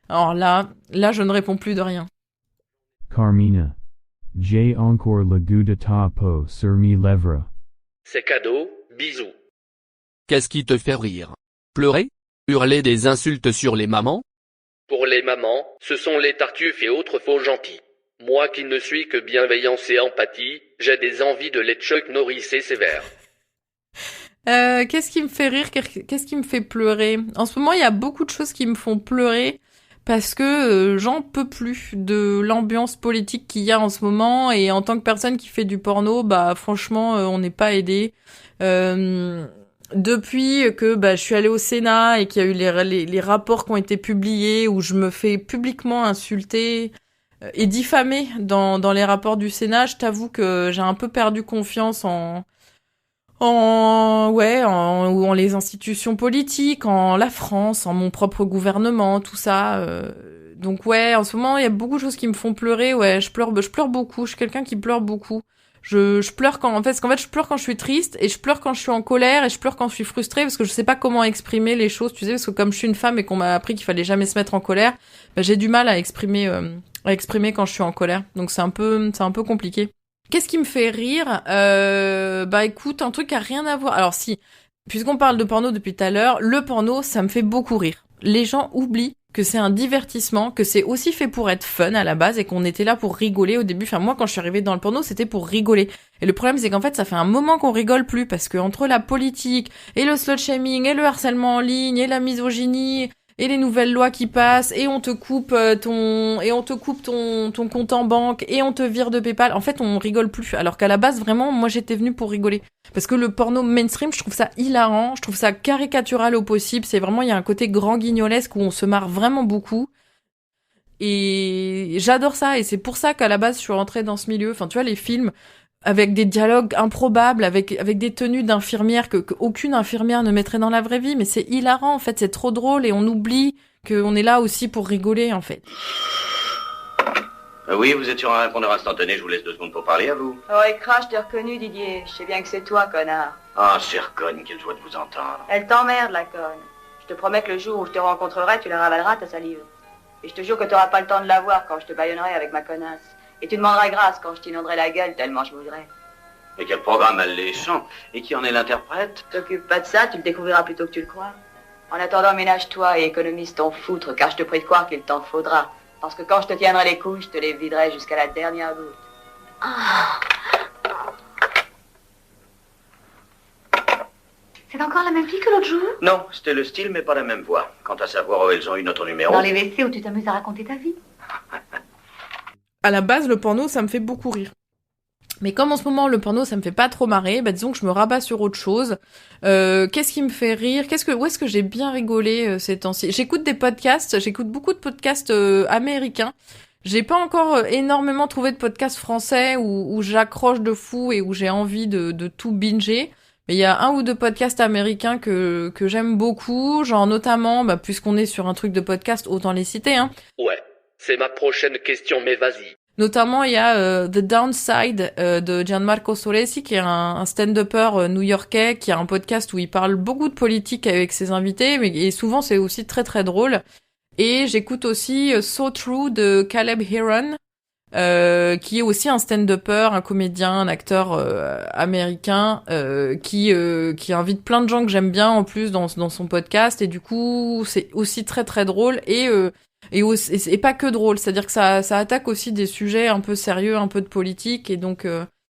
Alors là, je ne réponds plus de rien. Carmina. J'ai encore le goût de ta peau sur mes lèvres. C'est cadeau, bisous. Qu'est-ce qui te fait rire? Pleurer? Hurler des insultes sur les mamans? Pour les mamans, ce sont les tartuffes et autres faux gentils. Moi qui ne suis que bienveillance et empathie, j'ai des envies de les Chuck Norrisser sévères. Qu'est-ce qui me fait rire? Qu'est-ce qui me fait pleurer? En ce moment, il y a beaucoup de choses qui me font pleurer parce que j'en peux plus de l'ambiance politique qu'il y a en ce moment, et en tant que personne qui fait du porno, bah franchement, on n'est pas aidé. Depuis que je suis allée au Sénat et qu'il y a eu les rapports qui ont été publiés où je me fais publiquement insulter et diffamer dans les rapports du Sénat, je t'avoue que j'ai un peu perdu confiance en les institutions politiques, en la France, en mon propre gouvernement, tout ça. Donc ouais, en ce moment, il y a beaucoup de choses qui me font pleurer. Ouais, je pleure beaucoup. Je suis quelqu'un qui pleure beaucoup. Je pleure parce qu'en fait, je pleure quand je suis triste, et je pleure quand je suis en colère, et je pleure quand je suis frustrée, parce que je sais pas comment exprimer les choses, tu sais, parce que comme je suis une femme et qu'on m'a appris qu'il fallait jamais se mettre en colère, bah, j'ai du mal à exprimer quand je suis en colère. Donc c'est un peu compliqué. Qu'est-ce qui me fait rire? Bah écoute, un truc qui a rien à voir. Alors si, puisqu'on parle de porno depuis tout à l'heure, le porno, ça me fait beaucoup rire. Les gens oublient que c'est un divertissement, que c'est aussi fait pour être fun à la base, et qu'on était là pour rigoler au début. Enfin, moi, quand je suis arrivée dans le porno, c'était pour rigoler. Et le problème, c'est qu'en fait, ça fait un moment qu'on rigole plus, parce que entre la politique, et le slut-shaming, et le harcèlement en ligne, et la misogynie, et les nouvelles lois qui passent, et on te coupe ton compte en banque, et on te vire de PayPal. En fait, on rigole plus. Alors qu'à la base, vraiment, moi, j'étais venue pour rigoler. Parce que le porno mainstream, je trouve ça hilarant, je trouve ça caricatural au possible. C'est vraiment, il y a un côté grand guignolesque où on se marre vraiment beaucoup. Et j'adore ça, et c'est pour ça qu'à la base, je suis rentrée dans ce milieu. Enfin, tu vois, les films avec des dialogues improbables, avec des tenues d'infirmières que aucune infirmière ne mettrait dans la vraie vie, mais c'est hilarant, en fait, c'est trop drôle, et on oublie qu'on est là aussi pour rigoler, en fait. Oui, vous êtes sur un répondeur instantané, je vous laisse 2 secondes pour parler à vous. Oh, écrase, je t'ai reconnu, Didier. Je sais bien que c'est toi, connard. Ah, chère conne, quelle joie de vous entendre. Elle t'emmerde, la conne. Je te promets que le jour où je te rencontrerai, tu la ravaleras, ta salive. Et je te jure que t'auras pas le temps de la voir quand je te bâillonnerai avec ma connasse. Et tu demanderas grâce quand je t'inonderai la gueule tellement je voudrais. Et quel programme alléchant. Et qui en est l'interprète? T'occupe pas de ça, tu le découvriras plutôt que tu le crois. En attendant, ménage-toi et économise ton foutre, car je te prie de croire qu'il t'en faudra. Parce que quand je te tiendrai les couilles, je te les viderai jusqu'à la dernière goutte. Ah. C'est encore la même fille que l'autre jour? Non, c'était le style, mais pas la même voix. Quant à savoir où elles ont eu notre numéro... Dans les WC où tu t'amuses à raconter ta vie. À la base, le porno, ça me fait beaucoup rire. Mais comme en ce moment, le porno, ça me fait pas trop marrer, bah disons que je me rabats sur autre chose. Qu'est-ce qui me fait rire? Où est-ce que j'ai bien rigolé ces temps-ci? J'écoute des podcasts, j'écoute beaucoup de podcasts américains. J'ai pas encore énormément trouvé de podcasts français où j'accroche de fou et où j'ai envie de tout binger. Mais il y a 1 ou 2 podcasts américains que j'aime beaucoup, genre notamment, bah puisqu'on est sur un truc de podcast, autant les citer, hein. Ouais, c'est ma prochaine question, mais vas-y. Notamment, il y a The Downside de Gianmarco Solesi, qui est un stand-upper new-yorkais, qui a un podcast où il parle beaucoup de politique avec ses invités, et souvent c'est aussi très très drôle. Et j'écoute aussi So True de Caleb Heron, qui est aussi un stand-upper, un comédien, un acteur américain, qui invite plein de gens que j'aime bien en plus dans son podcast, et du coup c'est aussi très très drôle, et pas que drôle, c'est-à-dire que ça attaque aussi des sujets un peu sérieux, un peu de politique, et donc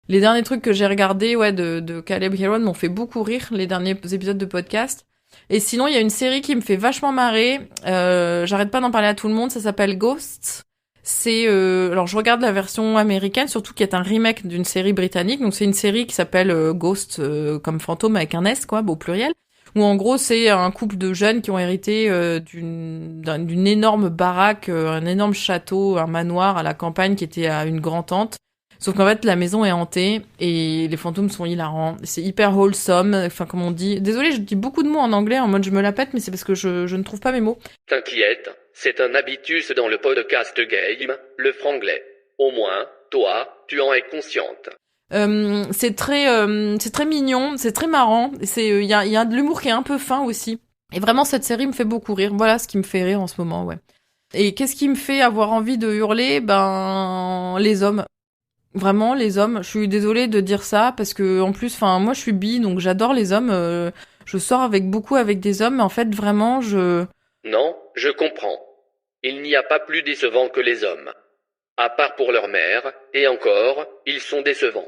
les derniers trucs que j'ai regardés de Caleb Heron m'ont fait beaucoup rire, les derniers épisodes de podcast. Et sinon, il y a une série qui me fait vachement marrer, j'arrête pas d'en parler à tout le monde, ça s'appelle Ghosts. C'est alors je regarde la version américaine, surtout qui est un remake d'une série britannique, donc c'est une série qui s'appelle Ghost comme fantôme avec un S quoi, au pluriel. Où en gros c'est un couple de jeunes qui ont hérité d'une énorme baraque, un énorme château, un manoir à la campagne qui était à une grand-tante. Sauf qu'en fait la maison est hantée et les fantômes sont hilarants. C'est hyper wholesome, enfin comme on dit. Désolée, je dis beaucoup de mots en anglais en mode je me la pète, mais c'est parce que je ne trouve pas mes mots. T'inquiète, c'est un habitus dans le podcast game, le franglais. Au moins, toi, tu en es consciente. C'est très mignon, c'est très marrant, il y a de l'humour qui est un peu fin aussi. Et vraiment cette série me fait beaucoup rire. Voilà ce qui me fait rire en ce moment, ouais. Et qu'est-ce qui me fait avoir envie de hurler? Ben les hommes. Vraiment les hommes. Je suis désolée de dire ça parce que en plus enfin moi je suis bi donc j'adore les hommes, je sors beaucoup avec des hommes mais en fait vraiment Non, je comprends. Il n'y a pas plus décevant que les hommes. À part pour leur mère, et encore, ils sont décevants.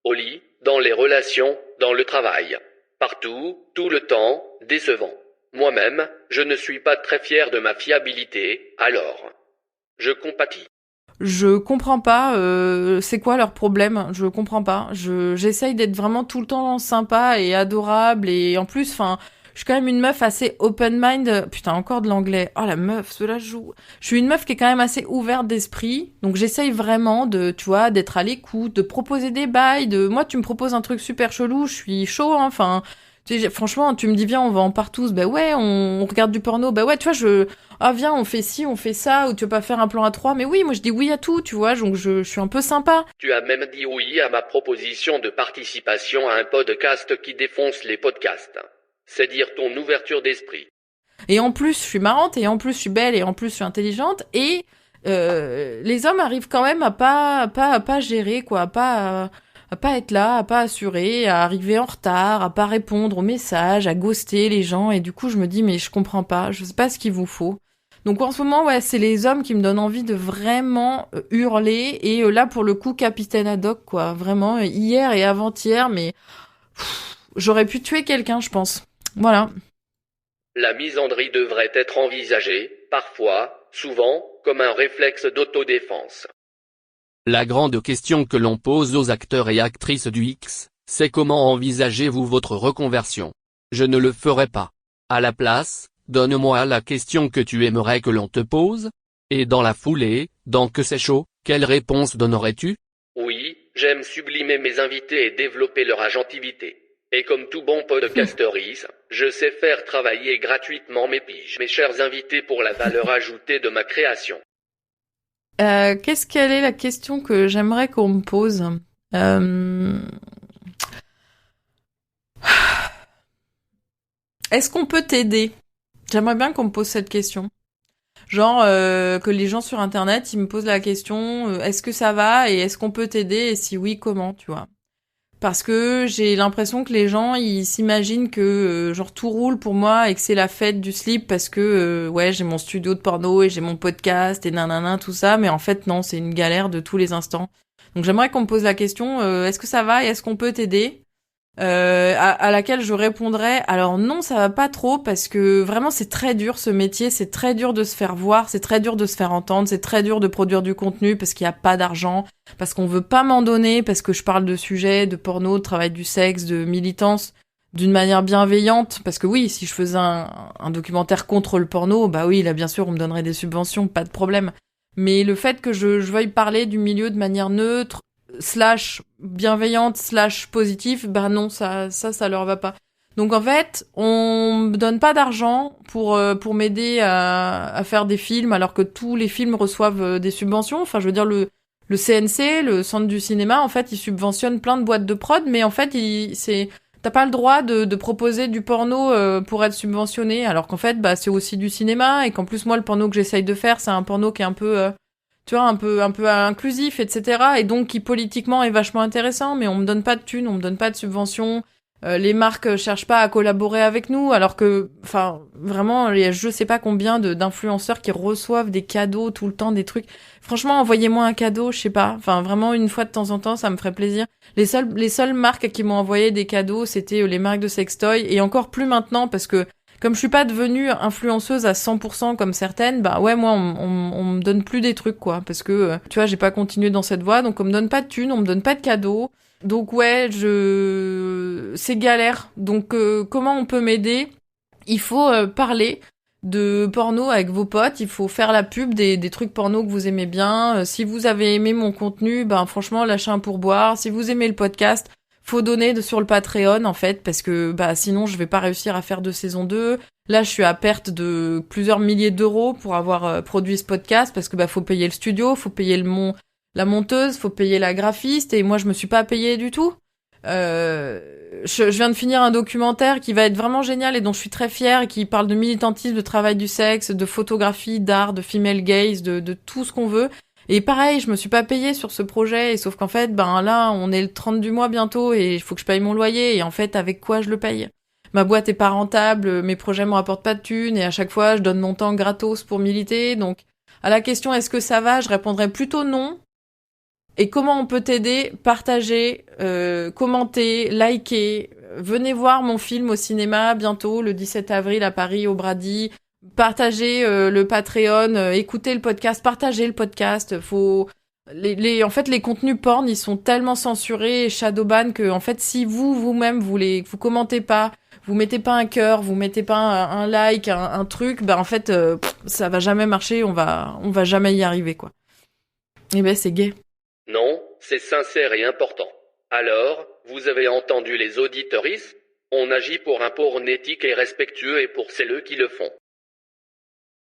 Au lit, dans les relations, dans le travail. Partout, tout le temps, décevant. Moi-même, je ne suis pas très fier de ma fiabilité, alors je compatis. Je comprends pas, c'est quoi leur problème? Je comprends pas. J'essaye d'être vraiment tout le temps sympa et adorable et en plus, enfin, je suis quand même une meuf assez open mind. Putain, encore de l'anglais. Oh la meuf, cela joue. Je suis une meuf qui est quand même assez ouverte d'esprit, donc j'essaye vraiment tu vois, d'être à l'écoute, de proposer des bails. Moi, tu me proposes un truc super chelou, je suis chaud. Hein. Enfin, Tu sais, franchement, tu me dis viens, on va en partous. Bah ouais, on regarde du porno. Bah ouais, tu vois, viens, on fait ci, on fait ça, ou tu veux pas faire un plan à 3. Mais oui, moi je dis oui à tout, tu vois, donc je suis un peu sympa. Tu as même dit oui à ma proposition de participation à un podcast qui défonce les podcasts. C'est dire ton ouverture d'esprit. Et en plus, je suis marrante, et en plus, je suis belle, et en plus, je suis intelligente, et les hommes arrivent quand même à pas gérer, quoi, à pas être là, à pas assurer, à arriver en retard, à pas répondre aux messages, à ghoster les gens, et du coup, je me dis, mais je comprends pas, je sais pas ce qu'il vous faut. Donc en ce moment, ouais, c'est les hommes qui me donnent envie de vraiment hurler, et là, pour le coup, Capitaine Haddock, quoi, vraiment, hier et avant-hier, mais j'aurais pu tuer quelqu'un, je pense. Voilà. La misandrie devrait être envisagée, parfois, souvent, comme un réflexe d'autodéfense. La grande question que l'on pose aux acteurs et actrices du X, c'est comment envisagez-vous votre reconversion? Je ne le ferai pas. À la place, donne-moi la question que tu aimerais que l'on te pose. Et dans la foulée, dans Que c'est chaud, quelle réponse donnerais-tu? Oui, j'aime sublimer mes invités et développer leur agentivité. Et comme tout bon podcasterise, je sais faire travailler gratuitement mes chers invités pour la valeur ajoutée de ma création. Quelle est la question que j'aimerais qu'on me pose? Est-ce qu'on peut t'aider? J'aimerais bien qu'on me pose cette question. Genre, que les gens sur Internet, ils me posent la question, est-ce que ça va et est-ce qu'on peut t'aider et si oui, comment, tu vois? Parce que j'ai l'impression que les gens, ils s'imaginent que genre tout roule pour moi et que c'est la fête du slip parce que ouais, j'ai mon studio de porno et j'ai mon podcast et nanana tout ça, mais en fait non, c'est une galère de tous les instants. Donc j'aimerais qu'on me pose la question, est-ce que ça va et est-ce qu'on peut t'aider? À laquelle je répondrais, alors non, ça va pas trop parce que vraiment c'est très dur ce métier, c'est très dur de se faire voir, c'est très dur de se faire entendre, c'est très dur de produire du contenu parce qu'il y a pas d'argent, parce qu'on veut pas m'en donner, parce que je parle de sujets, de porno, de travail du sexe, de militance d'une manière bienveillante, parce que oui, si je faisais un documentaire contre le porno, bah oui, là bien sûr on me donnerait des subventions, pas de problème. Mais le fait que je veuille parler du milieu de manière neutre, / bienveillante / positive, bah non, ça leur va pas. Donc en fait, on me donne pas d'argent pour m'aider à faire des films alors que tous les films reçoivent des subventions. Enfin, je veux dire le CNC, le Centre du cinéma, en fait, ils subventionnent plein de boîtes de prod, mais en fait, t'as pas le droit de proposer du porno pour être subventionné, alors qu'en fait, bah c'est aussi du cinéma et qu'en plus moi le porno que j'essaye de faire, c'est un porno qui est un peu tu vois, un peu inclusif, etc. Et donc qui politiquement est vachement intéressant, mais on me donne pas de thunes, on me donne pas de subventions. Les marques cherchent pas à collaborer avec nous, alors que, enfin, vraiment, il y a je sais pas combien d'influenceurs qui reçoivent des cadeaux tout le temps, des trucs. Franchement, envoyez-moi un cadeau, je sais pas. Enfin, vraiment, une fois de temps en temps, ça me ferait plaisir. Les seules marques qui m'ont envoyé des cadeaux, c'était les marques de sextoy, et encore plus maintenant, parce que comme je suis pas devenue influenceuse à 100% comme certaines, bah ouais, moi, on me donne plus des trucs, quoi. Parce que, tu vois, j'ai pas continué dans cette voie, donc on me donne pas de thunes, on me donne pas de cadeaux. Donc ouais, c'est galère. Donc comment on peut m'aider? Il faut parler de porno avec vos potes, il faut faire la pub des trucs porno que vous aimez bien. Si vous avez aimé mon contenu, ben franchement, lâchez un pourboire. Si vous aimez le podcast, faut donner sur le Patreon en fait, parce que bah sinon je vais pas réussir à faire de saison 2. Là, je suis à perte de plusieurs milliers d'euros pour avoir produit ce podcast, parce que bah faut payer le studio, faut payer la monteuse, faut payer la graphiste, et moi je me suis pas payée du tout. Je viens de finir un documentaire qui va être vraiment génial et dont je suis très fière, et qui parle de militantisme, de travail du sexe, de photographie, d'art, de female gaze, de tout ce qu'on veut. Et pareil, je me suis pas payée sur ce projet, et sauf qu'en fait, ben là, on est le 30 du mois bientôt, et il faut que je paye mon loyer, et en fait, avec quoi je le paye? Ma boîte est pas rentable, mes projets me rapportent pas de thunes, et à chaque fois, je donne mon temps gratos pour militer, donc à la question est-ce que ça va, je répondrais plutôt non. Et comment on peut t'aider? Partager, commenter, liker. Venez voir mon film au cinéma bientôt, le 17 avril à Paris, au Brady. Partagez le Patreon, écoutez le podcast, partagez le podcast. En fait, les contenus porn, ils sont tellement censurés et shadowban que, en fait, si vous-même, vous commentez pas, vous mettez pas un cœur, vous mettez pas un like, un truc, bah en fait, ça va jamais marcher, on va jamais y arriver, quoi. Et ben, c'est gay. Non, c'est sincère et important. Alors, vous avez entendu les auditeuristes? On agit pour un porn éthique et respectueux et pour celles qui le font.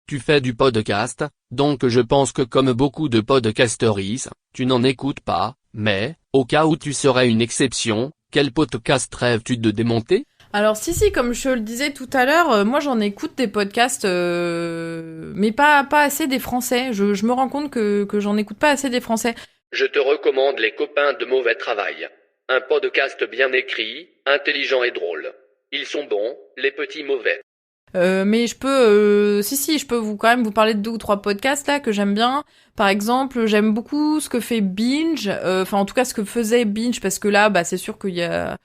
Tu fais du podcast, donc je pense que comme beaucoup de podcasteries, tu n'en écoutes pas, mais, au cas où tu serais une exception, quel podcast rêves-tu de démonter ? Alors si, comme je le disais tout à l'heure, moi j'en écoute des podcasts, mais pas assez des Français. Je me rends compte que j'en écoute pas assez des Français. Je te recommande Les Copains de Mauvais Travail. Un podcast bien écrit, intelligent et drôle. Ils sont bons, les petits mauvais. Mais je peux, je peux quand même vous parler de 2 ou 3 podcasts là que j'aime bien. Par exemple, j'aime beaucoup ce que fait Binge, enfin en tout cas ce que faisait Binge, parce que là, c'est sûr qu'il y a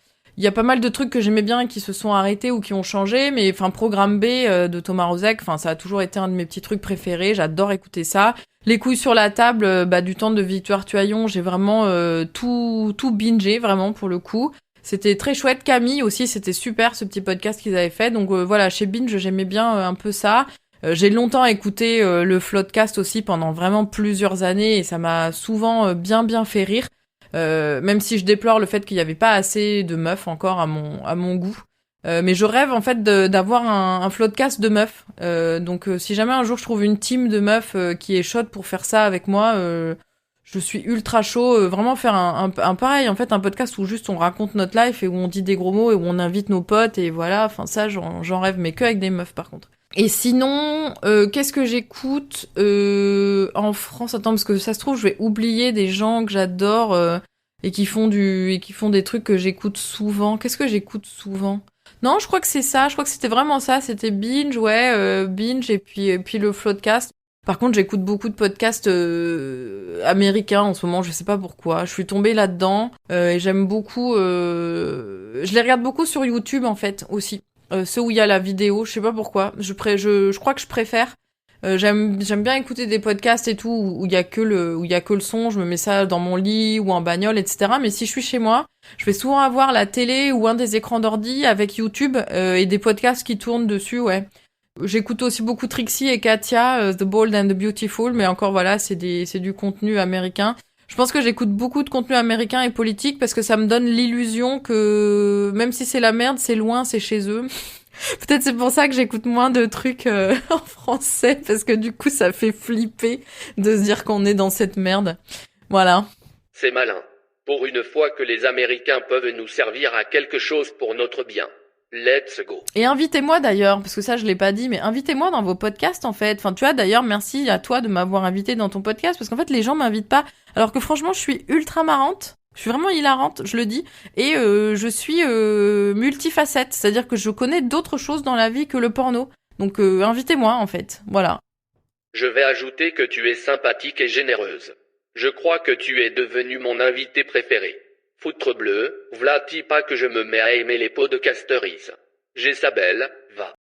pas mal de trucs que j'aimais bien qui se sont arrêtés ou qui ont changé, mais enfin Programme B de Thomas Rozek, enfin ça a toujours été un de mes petits trucs préférés, j'adore écouter ça. Les couilles sur la table, du temps de Victoire Tuaillon, j'ai vraiment tout bingé vraiment pour le coup. C'était très chouette. Camille aussi, c'était super ce petit podcast qu'ils avaient fait. Donc voilà, chez Binge, j'aimais bien un peu ça. J'ai longtemps écouté le Floodcast aussi pendant vraiment plusieurs années et ça m'a souvent bien fait rire. Même si je déplore le fait qu'il n'y avait pas assez de meufs encore à mon goût. Mais je rêve en fait d'avoir un Floodcast de meufs. Donc si jamais un jour je trouve une team de meufs qui est chaude pour faire ça avec moi, je suis ultra chaud, vraiment faire un pareil, en fait, un podcast où juste on raconte notre life et où on dit des gros mots et où on invite nos potes et voilà, enfin ça, j'en rêve, mais que avec des meufs par contre. Et sinon, qu'est-ce que j'écoute en France? Attends, parce que ça se trouve, je vais oublier des gens que j'adore et qui font des trucs que j'écoute souvent. Qu'est-ce que j'écoute souvent? Non, je crois que c'est ça, je crois que c'était vraiment ça, c'était Binge, Binge et puis le Floodcast. Par contre, j'écoute beaucoup de podcasts américains en ce moment, je sais pas pourquoi. Je suis tombée là-dedans et j'aime beaucoup. Je les regarde beaucoup sur YouTube en fait aussi. Ceux où il y a la vidéo, je sais pas pourquoi. Je crois que je préfère. J'aime bien écouter des podcasts et tout où il y a que le son. Je me mets ça dans mon lit ou en bagnole, etc. Mais si je suis chez moi, je vais souvent avoir la télé ou un des écrans d'ordi avec YouTube et des podcasts qui tournent dessus, ouais. J'écoute aussi beaucoup Trixie et Katia, The Bold and the Beautiful, mais encore voilà, c'est du contenu américain. Je pense que j'écoute beaucoup de contenu américain et politique parce que ça me donne l'illusion que même si c'est la merde, c'est loin, c'est chez eux. Peut-être c'est pour ça que j'écoute moins de trucs en français, parce que du coup ça fait flipper de se dire qu'on est dans cette merde. Voilà. C'est malin. Pour une fois que les Américains peuvent nous servir à quelque chose pour notre bien. Let's go. Et invitez-moi d'ailleurs, parce que ça je l'ai pas dit, mais invitez-moi dans vos podcasts en fait. Enfin tu vois, d'ailleurs merci à toi de m'avoir invité dans ton podcast, parce qu'en fait les gens m'invitent pas, alors que franchement je suis ultra marrante, je suis vraiment hilarante, je le dis, et je suis multifacette, c'est-à-dire que je connais d'autres choses dans la vie que le porno. Donc invitez-moi en fait, voilà. Je vais ajouter que tu es sympathique et généreuse. Je crois que tu es devenue mon invité préféré. Foutre bleu, v'là-t-il pas que je me mets à aimer les podcasteries. Jésabelle, va.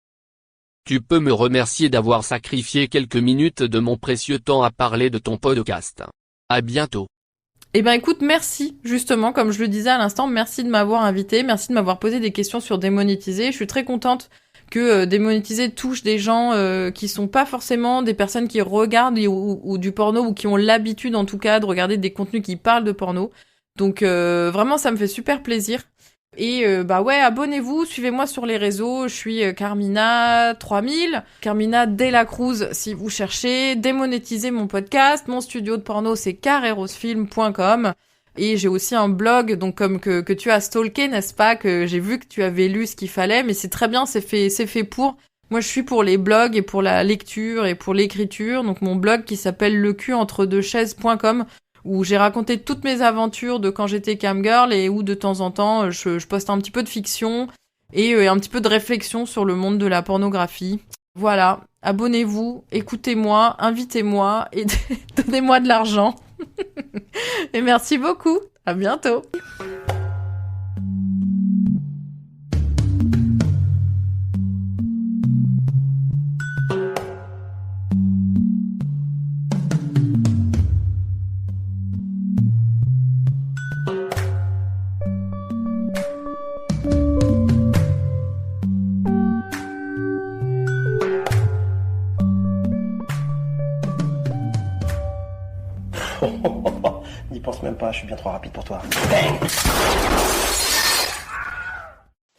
Tu peux me remercier d'avoir sacrifié quelques minutes de mon précieux temps à parler de ton podcast. À bientôt. Eh ben écoute, merci, justement, comme je le disais à l'instant, merci de m'avoir invité, merci de m'avoir posé des questions sur Démonétiser. Je suis très contente que Démonétiser touche des gens qui sont pas forcément des personnes qui regardent ou du porno, ou qui ont l'habitude en tout cas de regarder des contenus qui parlent de porno. Donc vraiment ça me fait super plaisir. Et ouais, abonnez-vous, suivez-moi sur les réseaux, je suis Carmina3000, Carmina Dela Cruz si vous cherchez. Démonétiser mon podcast, mon studio de porno c'est carerosfilm.com, et j'ai aussi un blog, donc comme que tu as stalké, n'est-ce pas, que j'ai vu que tu avais lu ce qu'il fallait, mais c'est très bien, c'est fait pour. Moi je suis pour les blogs et pour la lecture et pour l'écriture, donc mon blog qui s'appelle leculentre2chaises.com, où j'ai raconté toutes mes aventures de quand j'étais camgirl et où de temps en temps je poste un petit peu de fiction et un petit peu de réflexion sur le monde de la pornographie. Voilà, abonnez-vous, écoutez-moi, invitez-moi et donnez-moi de l'argent. Et merci beaucoup, à bientôt. N'y pense même pas, je suis bien trop rapide pour toi. Bang!